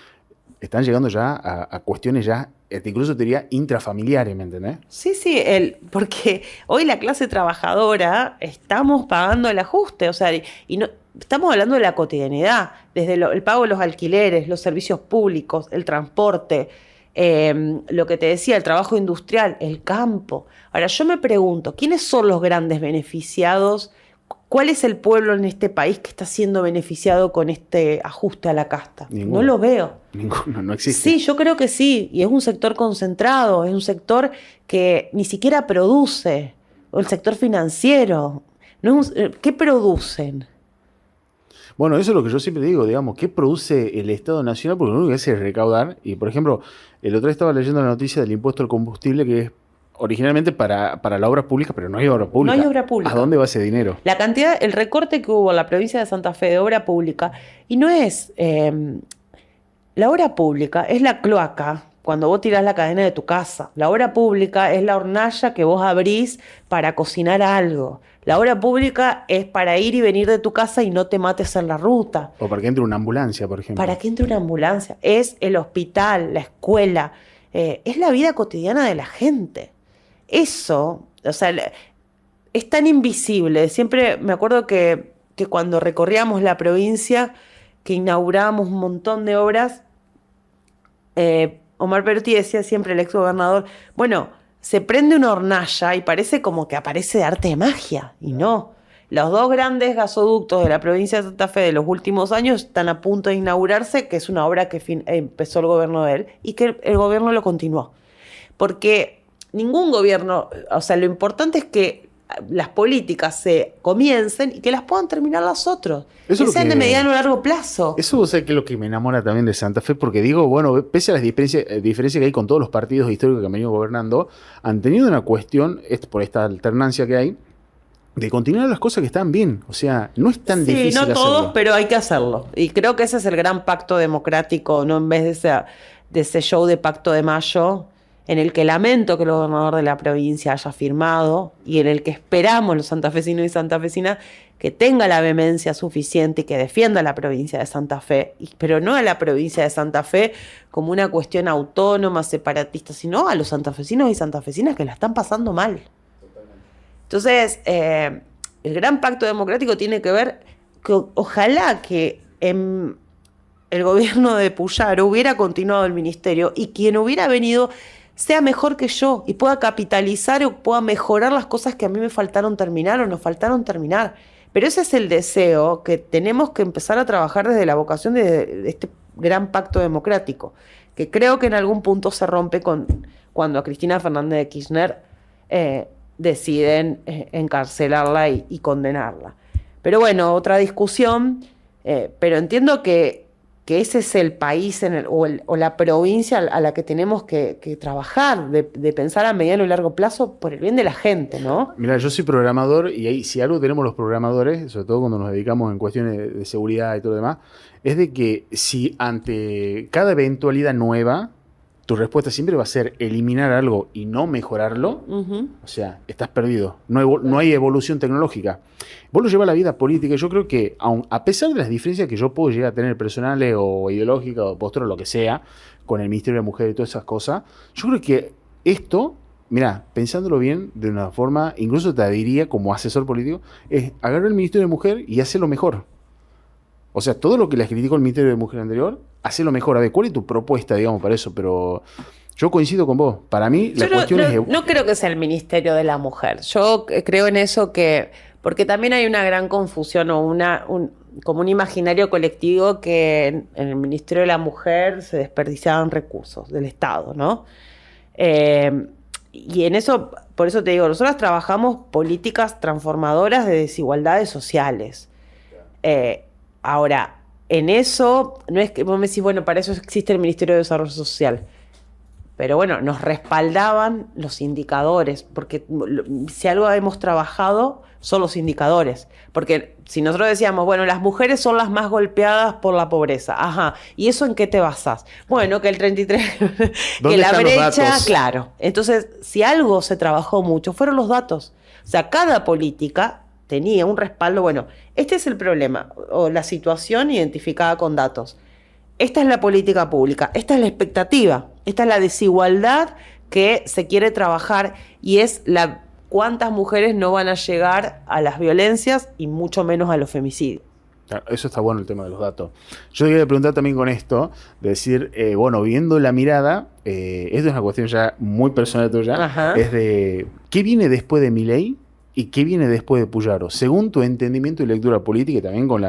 están llegando ya a cuestiones ya, incluso te diría, intrafamiliares, ¿me entendés? Sí, sí, porque hoy la clase trabajadora estamos pagando el ajuste, o sea, y no, estamos hablando de la cotidianidad, desde el pago de los alquileres, los servicios públicos, el transporte, lo que te decía, el trabajo industrial, el campo. Ahora, yo me pregunto, ¿quiénes son los grandes beneficiados? ¿Cuál es el pueblo en este país que está siendo beneficiado con este ajuste a la casta? Ninguno. No lo veo. Ninguno, no existe. Sí, yo creo que sí, y es un sector concentrado, es un sector que ni siquiera produce, o el sector financiero. No es ¿qué producen? Bueno, eso es lo que yo siempre digo, digamos, ¿qué produce el Estado Nacional? Porque lo único que hace es recaudar. Y, por ejemplo, el otro día estaba leyendo la noticia del impuesto al combustible que es originalmente para la obra pública, pero no hay obra pública. No hay obra pública. ¿A dónde va ese dinero? La cantidad, el recorte que hubo en la provincia de Santa Fe de obra pública, y no es, la obra pública es la cloaca cuando vos tirás la cadena de tu casa. La obra pública es la hornalla que vos abrís para cocinar algo. La obra pública es para ir y venir de tu casa y no te mates en la ruta. O para que entre una ambulancia, por ejemplo. Para que entre una ambulancia. Es el hospital, la escuela. Es la vida cotidiana de la gente. Eso, o sea, es tan invisible. Siempre me acuerdo que cuando recorríamos la provincia, que inaugurábamos un montón de obras, Omar Perotti decía siempre, el ex gobernador, bueno, se prende una hornalla y parece como que aparece de arte de magia, y no. Los dos grandes gasoductos de la provincia de Santa Fe de los últimos años están a punto de inaugurarse, que es una obra que empezó el gobierno de él y que el gobierno lo continuó. Porque ningún gobierno, o sea, lo importante es que las políticas se comiencen y que las puedan terminar los otros. Eso que sean de mediano o largo plazo. Eso es lo que me enamora también de Santa Fe, porque digo, bueno, pese a las diferencias que hay con todos los partidos históricos que han venido gobernando, han tenido una cuestión, por esta alternancia que hay, de continuar las cosas que están bien. O sea, no es tan difícil no todos, hacerlo. pero hay que hacerlo. Y creo que ese es el gran pacto democrático, ¿no? En vez de ese show de Pacto de Mayo, en el que lamento que el gobernador de la provincia haya firmado y en el que esperamos los santafesinos y santafesinas que tenga la vehemencia suficiente y que defienda a la provincia de Santa Fe, pero no a la provincia de Santa Fe como una cuestión autónoma, separatista, sino a los santafesinos y santafesinas que la están pasando mal. Entonces, el gran pacto democrático tiene que ver que ojalá que en el gobierno de Puyaro hubiera continuado el ministerio y quien hubiera venido sea mejor que yo y pueda capitalizar o pueda mejorar las cosas que a mí me faltaron terminar o nos faltaron terminar. Pero ese es el deseo que tenemos que empezar a trabajar desde la vocación de este gran pacto democrático, que creo que en algún punto se rompe cuando a Cristina Fernández de Kirchner deciden encarcelarla y condenarla. Pero bueno, otra discusión, pero entiendo que ese es el país o la provincia a la que tenemos que trabajar, de pensar a mediano y largo plazo por el bien de la gente, ¿no? Mira, yo soy programador y ahí, si algo tenemos los programadores, sobre todo cuando nos dedicamos en cuestiones de seguridad y todo lo demás, es de que si ante cada eventualidad nueva, tu respuesta siempre va a ser eliminar algo y no mejorarlo, o sea, estás perdido. No hay evolución tecnológica. Vos lo llevas a la vida política y yo creo que, a pesar de las diferencias que yo puedo llegar a tener personales o ideológicas o posturas, lo que sea, con el Ministerio de la Mujer y todas esas cosas, yo creo que esto, mirá, pensándolo bien, de una forma, incluso te diría como asesor político, es agarrar el Ministerio de Mujer y hacerlo mejor. O sea, todo lo que les criticó el Ministerio de Mujer anterior, hacerlo mejor. A ver, ¿cuál es tu propuesta, digamos, para eso? Pero yo coincido con vos. Para mí, la cuestión es... No creo que sea el Ministerio de la Mujer. Yo creo en eso porque también hay una gran confusión o como un imaginario colectivo que en el Ministerio de la Mujer se desperdiciaban recursos del Estado, ¿no? Y en eso, por eso te digo, nosotros trabajamos políticas transformadoras de desigualdades sociales. Ahora, en eso, no es que vos me decís, bueno, para eso existe el Ministerio de Desarrollo Social. Pero bueno, nos respaldaban los indicadores, porque si algo hemos trabajado son los indicadores. Porque si nosotros decíamos, bueno, las mujeres son las más golpeadas por la pobreza, ajá, ¿y eso en qué te basás? Bueno, que el 33, que la brecha, claro. Entonces, si algo se trabajó mucho, fueron los datos. O sea, cada política tenía un respaldo, bueno, este es el problema, o la situación identificada con datos. Esta es la política pública, esta es la expectativa, esta es la desigualdad que se quiere trabajar y es cuántas mujeres no van a llegar a las violencias y mucho menos a los femicidios. Claro, eso está bueno el tema de los datos. Yo te quería preguntar también con esto, de decir, bueno, viendo la mirada, esto es una cuestión ya muy personal tuya, Ajá. es de, ¿qué viene después de Milei? ¿Y qué viene después de Puyaro? Según tu entendimiento y lectura política y también con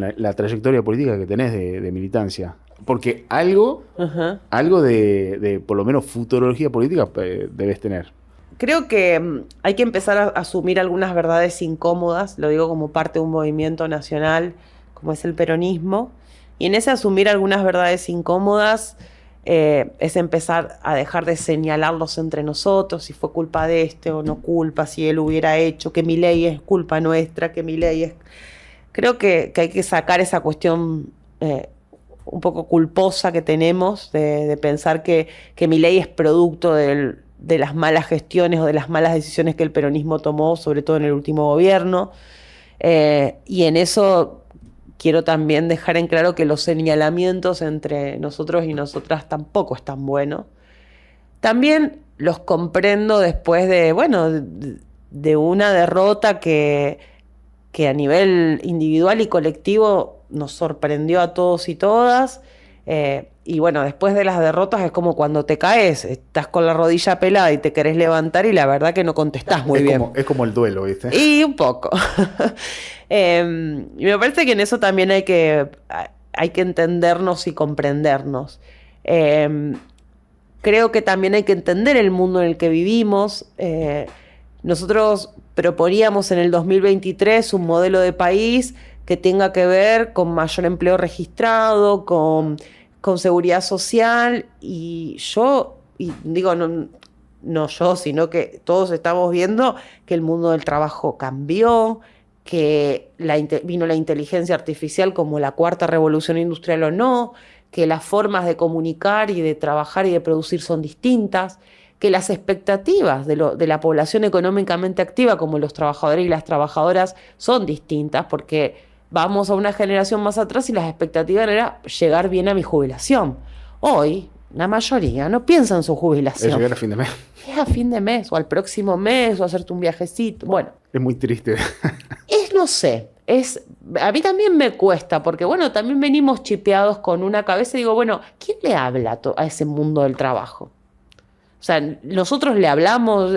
la trayectoria política que tenés de militancia. Porque algo de por lo menos futurología política debes tener. Creo que hay que empezar a asumir algunas verdades incómodas, lo digo como parte de un movimiento nacional como es el peronismo, y en ese asumir algunas verdades incómodas es empezar a dejar de señalarlos entre nosotros, si fue culpa de este o no culpa, si él hubiera hecho, que Milei es culpa nuestra, que Milei es... Creo que hay que sacar esa cuestión un poco culposa que tenemos de pensar que Milei es producto de las malas gestiones o de las malas decisiones que el peronismo tomó, sobre todo en el último gobierno. Y en eso quiero también dejar en claro que los señalamientos entre nosotros y nosotras tampoco están buenos. También los comprendo después de una derrota que a nivel individual y colectivo nos sorprendió a todos y todas. Y bueno, después de las derrotas es como cuando te caes, estás con la rodilla pelada y te querés levantar y la verdad que no contestás muy bien. Es como el duelo, ¿viste? Y un poco. Y me parece que en eso también hay que entendernos y comprendernos. Creo que también hay que entender el mundo en el que vivimos. Nosotros proponíamos en el 2023 un modelo de país que tenga que ver con mayor empleo registrado, con seguridad social, y digo, no yo, sino que todos estamos viendo que el mundo del trabajo cambió, que vino la inteligencia artificial como la cuarta revolución industrial o no, que las formas de comunicar y de trabajar y de producir son distintas, que las expectativas de la población económicamente activa, como los trabajadores y las trabajadoras, son distintas, porque vamos a una generación más atrás y las expectativas era llegar bien a mi jubilación. Hoy, la mayoría no piensa en su jubilación. Es llegar a fin de mes. Es a fin de mes, o al próximo mes, o hacerte un viajecito. Bueno. Es muy triste. No sé, a mí también me cuesta, porque bueno, también venimos chipeados con una cabeza y digo, bueno, ¿quién le habla a ese mundo del trabajo? O sea, nosotros le hablamos,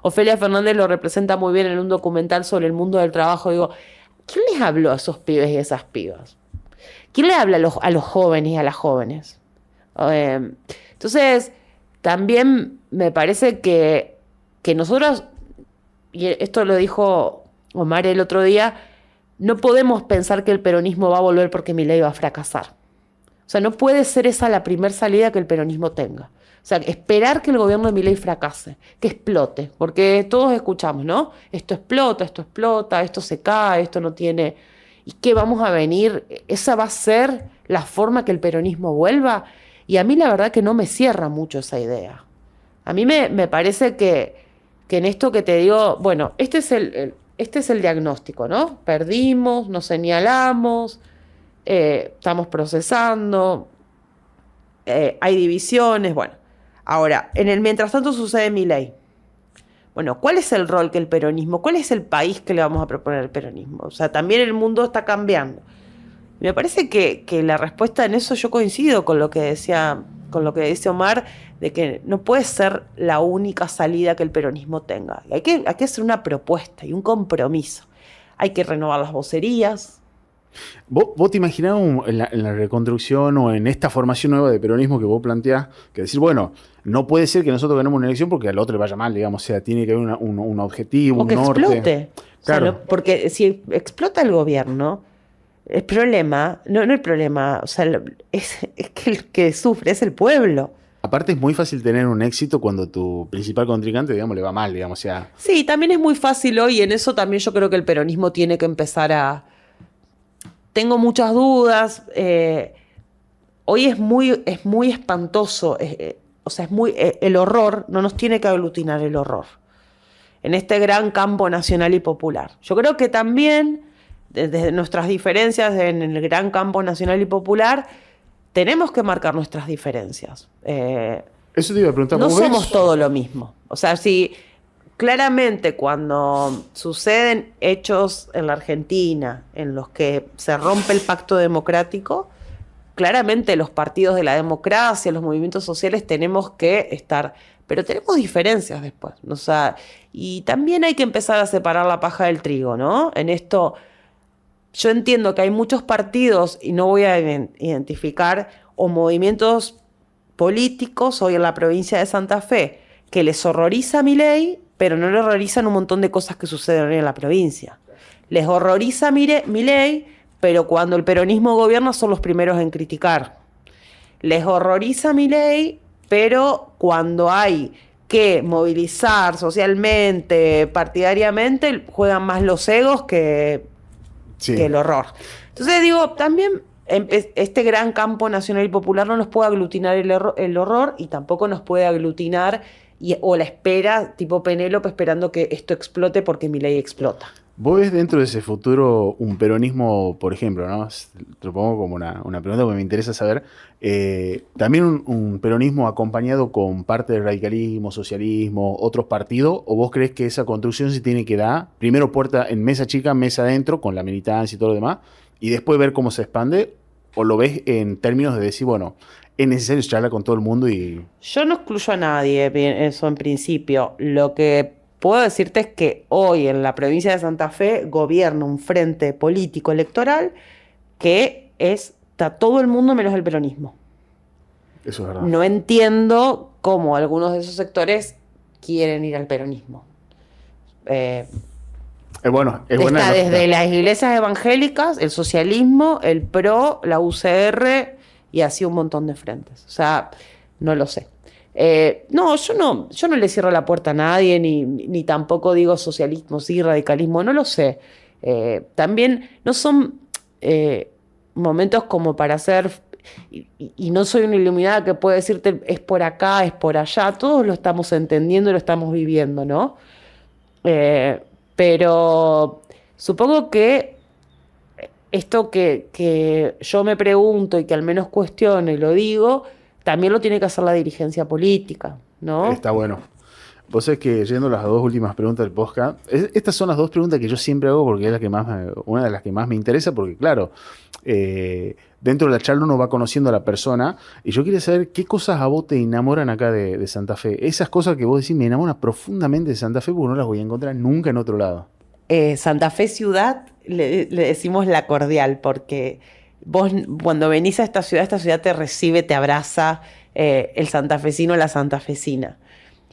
Ofelia Fernández lo representa muy bien en un documental sobre el mundo del trabajo. Digo, ¿quién les habló a esos pibes y a esas pibas? ¿Quién le habla a los jóvenes y a las jóvenes? Entonces, también me parece que nosotros, y esto lo dijo Omar el otro día, no podemos pensar que el peronismo va a volver porque Milei va a fracasar. O sea, no puede ser esa la primer salida que el peronismo tenga. O sea, esperar que el gobierno de Milei fracase, que explote, porque todos escuchamos, ¿no? Esto explota, esto se cae, esto no tiene... ¿Y qué vamos a venir? ¿Esa va a ser la forma que el peronismo vuelva? Y a mí la verdad que no me cierra mucho esa idea. A mí me parece que en esto que te digo, bueno, este es el diagnóstico, ¿no? Perdimos, nos señalamos, estamos procesando, hay divisiones, bueno. Ahora, mientras tanto sucede Milei. Bueno, ¿cuál es el rol que el peronismo, cuál es el país que le vamos a proponer al peronismo? O sea, también el mundo está cambiando. Me parece que la respuesta en eso yo coincido con lo que dice Omar, de que no puede ser la única salida que el peronismo tenga. Hay que hacer una propuesta y un compromiso. Hay que renovar las vocerías. ¿Vos te imaginás en la reconstrucción o en esta formación nueva de peronismo que vos planteás, que decir, bueno, no puede ser que nosotros ganemos una elección porque al otro le vaya mal, digamos, o sea, tiene que haber un objetivo, o que un norte. Explote. Claro. O sea, porque si explota el gobierno, no el problema, o sea, es que el que sufre es el pueblo. Aparte es muy fácil tener un éxito cuando tu principal contrincante, digamos, le va mal, digamos, o sea... Sí, también es muy fácil hoy, y en eso también yo creo que el peronismo tiene que empezar a... Tengo muchas dudas. Hoy es muy espantoso. O sea, el horror, no nos tiene que aglutinar el horror en este gran campo nacional y popular. Yo creo que también, desde nuestras diferencias en el gran campo nacional y popular, tenemos que marcar nuestras diferencias. Eso te iba a preguntar. No ¿vos ves? somos todo lo mismo. O sea, si claramente cuando suceden hechos en la Argentina en los que se rompe el pacto democrático, claramente los partidos de la democracia, los movimientos sociales tenemos que estar, pero tenemos diferencias después. O sea, y también hay que empezar a separar la paja del trigo, ¿no? En esto, yo entiendo que hay muchos partidos, y no voy a identificar, o movimientos políticos hoy en la provincia de Santa Fe, que les horroriza Milei, pero no les horrorizan un montón de cosas que suceden hoy en la provincia. Les horroriza Milei, pero cuando el peronismo gobierna son los primeros en criticar. Les horroriza Milei, pero cuando hay que movilizar socialmente, partidariamente, juegan más los egos que el horror. Entonces digo, también este gran campo nacional y popular no nos puede aglutinar el horror, y tampoco nos puede aglutinar o la espera, tipo Penélope esperando que esto explote porque Milei explota. ¿Vos ves dentro de ese futuro un peronismo, por ejemplo, ¿no? Te lo pongo como una pregunta porque me interesa saber, también un peronismo acompañado con parte del radicalismo, socialismo, otros partidos, o vos crees que esa construcción se tiene que dar, primero puerta en mesa chica, mesa adentro, con la militancia y todo lo demás, y después ver cómo se expande, o lo ves en términos de decir, bueno, es necesario charlar con todo el mundo y... Yo no excluyo a nadie, eso en principio. Lo que puedo decirte es que hoy en la provincia de Santa Fe gobierna un frente político electoral que está todo el mundo menos el peronismo. Eso es verdad. No entiendo cómo algunos de esos sectores quieren ir al peronismo. Bueno, es está buena desde las iglesias evangélicas, el socialismo, el PRO, la UCR y así un montón de frentes. O sea, no lo sé. No, yo no le cierro la puerta a nadie, ni tampoco digo socialismo, sí, radicalismo, no lo sé. También no son momentos como para hacer, y no soy una iluminada que puede decirte es por acá, es por allá, todos lo estamos entendiendo y lo estamos viviendo, ¿no? Pero supongo que esto que yo me pregunto y que al menos cuestiono y lo digo, también lo tiene que hacer la dirigencia política, ¿no? Está bueno. Vos sabés que yendo a las dos últimas preguntas del podcast, estas son las dos preguntas que yo siempre hago porque es una de las que más me interesa, porque claro, dentro de la charla uno va conociendo a la persona, y yo quería saber qué cosas a vos te enamoran acá de Santa Fe. Esas cosas que vos decís me enamoran profundamente de Santa Fe porque no las voy a encontrar nunca en otro lado. Santa Fe ciudad le decimos la cordial, porque vos cuando venís a esta ciudad te recibe, te abraza el santafesino o la santafesina.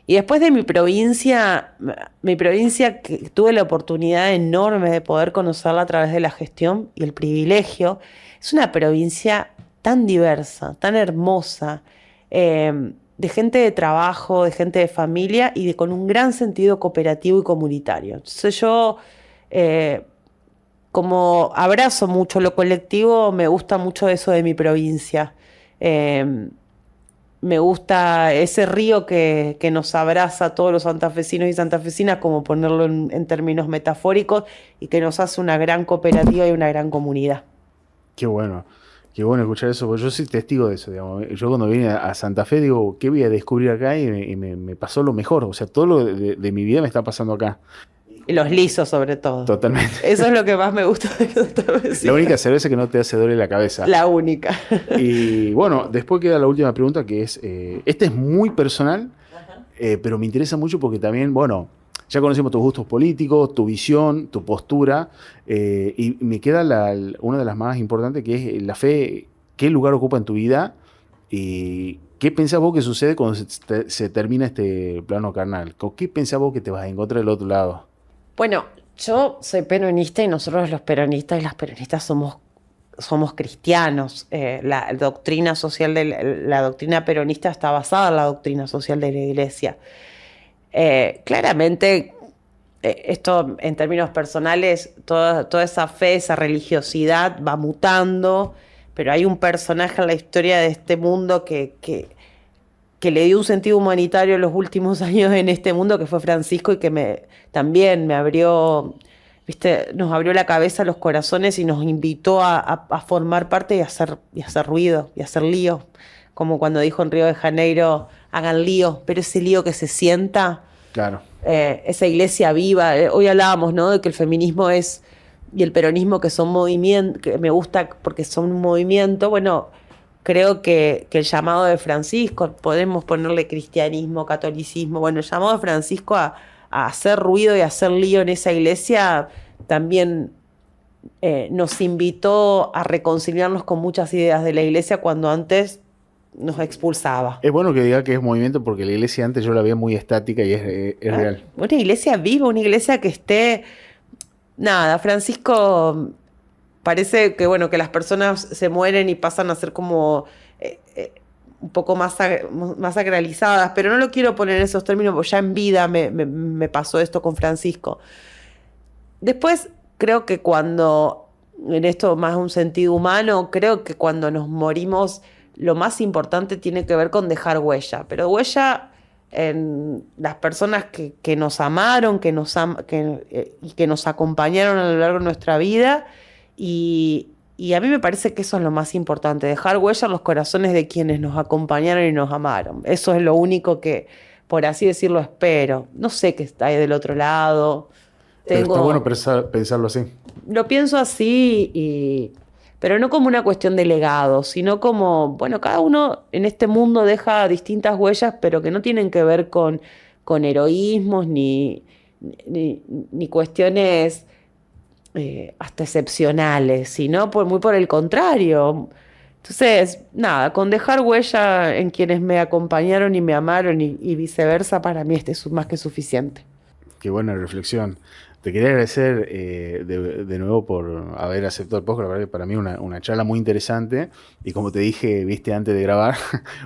Y después de mi provincia que tuve la oportunidad enorme de poder conocerla a través de la gestión y el privilegio, es una provincia tan diversa, tan hermosa, de gente de trabajo, de gente de familia y con un gran sentido cooperativo y comunitario. Entonces yo, como abrazo mucho lo colectivo, me gusta mucho eso de mi provincia. Me gusta ese río que nos abraza a todos los santafesinos y santafesinas, como ponerlo en términos metafóricos, y que nos hace una gran cooperativa y una gran comunidad. Qué bueno escuchar eso, porque yo soy testigo de eso, digamos. Yo cuando vine a Santa Fe digo, ¿qué voy a descubrir acá? Y me pasó lo mejor, o sea, todo lo de mi vida me está pasando acá. Y los lisos, sobre todo. Totalmente. Eso es lo que más me gusta de esta La única cerveza que no te hace doler la cabeza. La única. Y bueno, después queda la última pregunta, que es, esta es muy personal, pero me interesa mucho porque también, bueno, ya conocemos tus gustos políticos, tu visión, tu postura, y me queda una de las más importantes, que es la fe. ¿Qué lugar ocupa en tu vida? Y ¿qué pensás vos que sucede cuando se termina este plano carnal? ¿Con qué pensás vos que te vas a encontrar del otro lado? Bueno, yo soy peronista y nosotros los peronistas y las peronistas somos somos cristianos. La doctrina social la doctrina peronista está basada en la doctrina social de la Iglesia. Claramente, esto en términos personales, toda esa fe, esa religiosidad va mutando, pero hay un personaje en la historia de este mundo que le dio un sentido humanitario en los últimos años en este mundo, que fue Francisco, y que también me abrió, ¿viste? Nos abrió la cabeza, los corazones, y nos invitó a formar parte y a hacer ruido, y a hacer lío. Como cuando dijo en Río de Janeiro, hagan lío, pero ese lío que se sienta, Claro. esa iglesia viva. Hoy hablábamos, ¿no?, de que el feminismo y el peronismo, que son movimientos, que me gusta porque son un movimiento. Bueno, creo que el llamado de Francisco, podemos ponerle cristianismo, catolicismo, bueno, el llamado de Francisco a hacer ruido y a hacer lío en esa iglesia también nos invitó a reconciliarnos con muchas ideas de la iglesia cuando antes nos expulsaba. Es bueno que diga que es movimiento, porque la iglesia antes yo la veía muy estática y es real. Una iglesia viva, una iglesia que esté... Nada, Francisco... Parece que, bueno, que las personas se mueren y pasan a ser como un poco más sacralizadas, pero no lo quiero poner en esos términos, porque ya en vida me pasó esto con Francisco. Después, creo que en esto más un sentido humano, creo que cuando nos morimos, lo más importante tiene que ver con dejar huella, pero huella en las personas que nos amaron, y que nos acompañaron a lo largo de nuestra vida. Y a mí me parece que eso es lo más importante, dejar huella en los corazones de quienes nos acompañaron y nos amaron. Eso es lo único que, por así decirlo, espero. No sé qué está ahí del otro lado. Pero está bueno pensarlo así. Lo pienso así, pero no como una cuestión de legado, sino como, bueno, cada uno en este mundo deja distintas huellas, pero que no tienen que ver con heroísmos ni cuestiones... hasta excepcionales, sino muy por el contrario. Entonces, nada, con dejar huella en quienes me acompañaron y me amaron y viceversa, para mí es más que suficiente. Qué buena reflexión. Te quería agradecer de nuevo por haber aceptado el podcast. La verdad que para mí una charla muy interesante, y como te dije, viste, antes de grabar,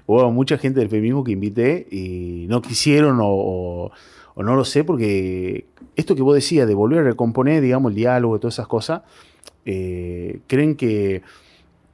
hubo mucha gente del feminismo que invité y no quisieron o no lo sé, porque esto que vos decías de volver a recomponer, digamos, el diálogo y todas esas cosas, creen que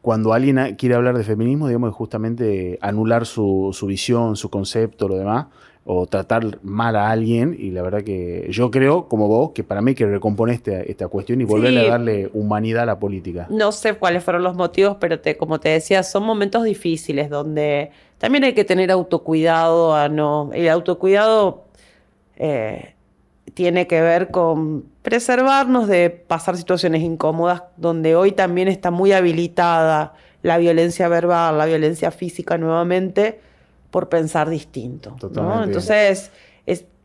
cuando alguien quiere hablar de feminismo, digamos, es justamente anular su visión, su concepto, lo demás, o tratar mal a alguien. Y la verdad que yo creo, como vos, que para mí hay que recomponer esta cuestión y volverle a darle humanidad a la política. No sé cuáles fueron los motivos, pero como te decía, son momentos difíciles donde también hay que tener autocuidado. El autocuidado tiene que ver con preservarnos de pasar situaciones incómodas, donde hoy también está muy habilitada la violencia verbal, la violencia física nuevamente, por pensar distinto, ¿no? Entonces,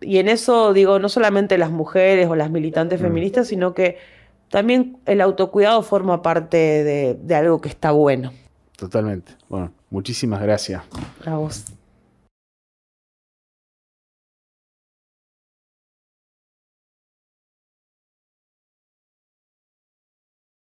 y en eso digo, no solamente las mujeres o las militantes feministas, sino que también el autocuidado forma parte de algo que está bueno. Totalmente. Bueno, muchísimas gracias. A vos.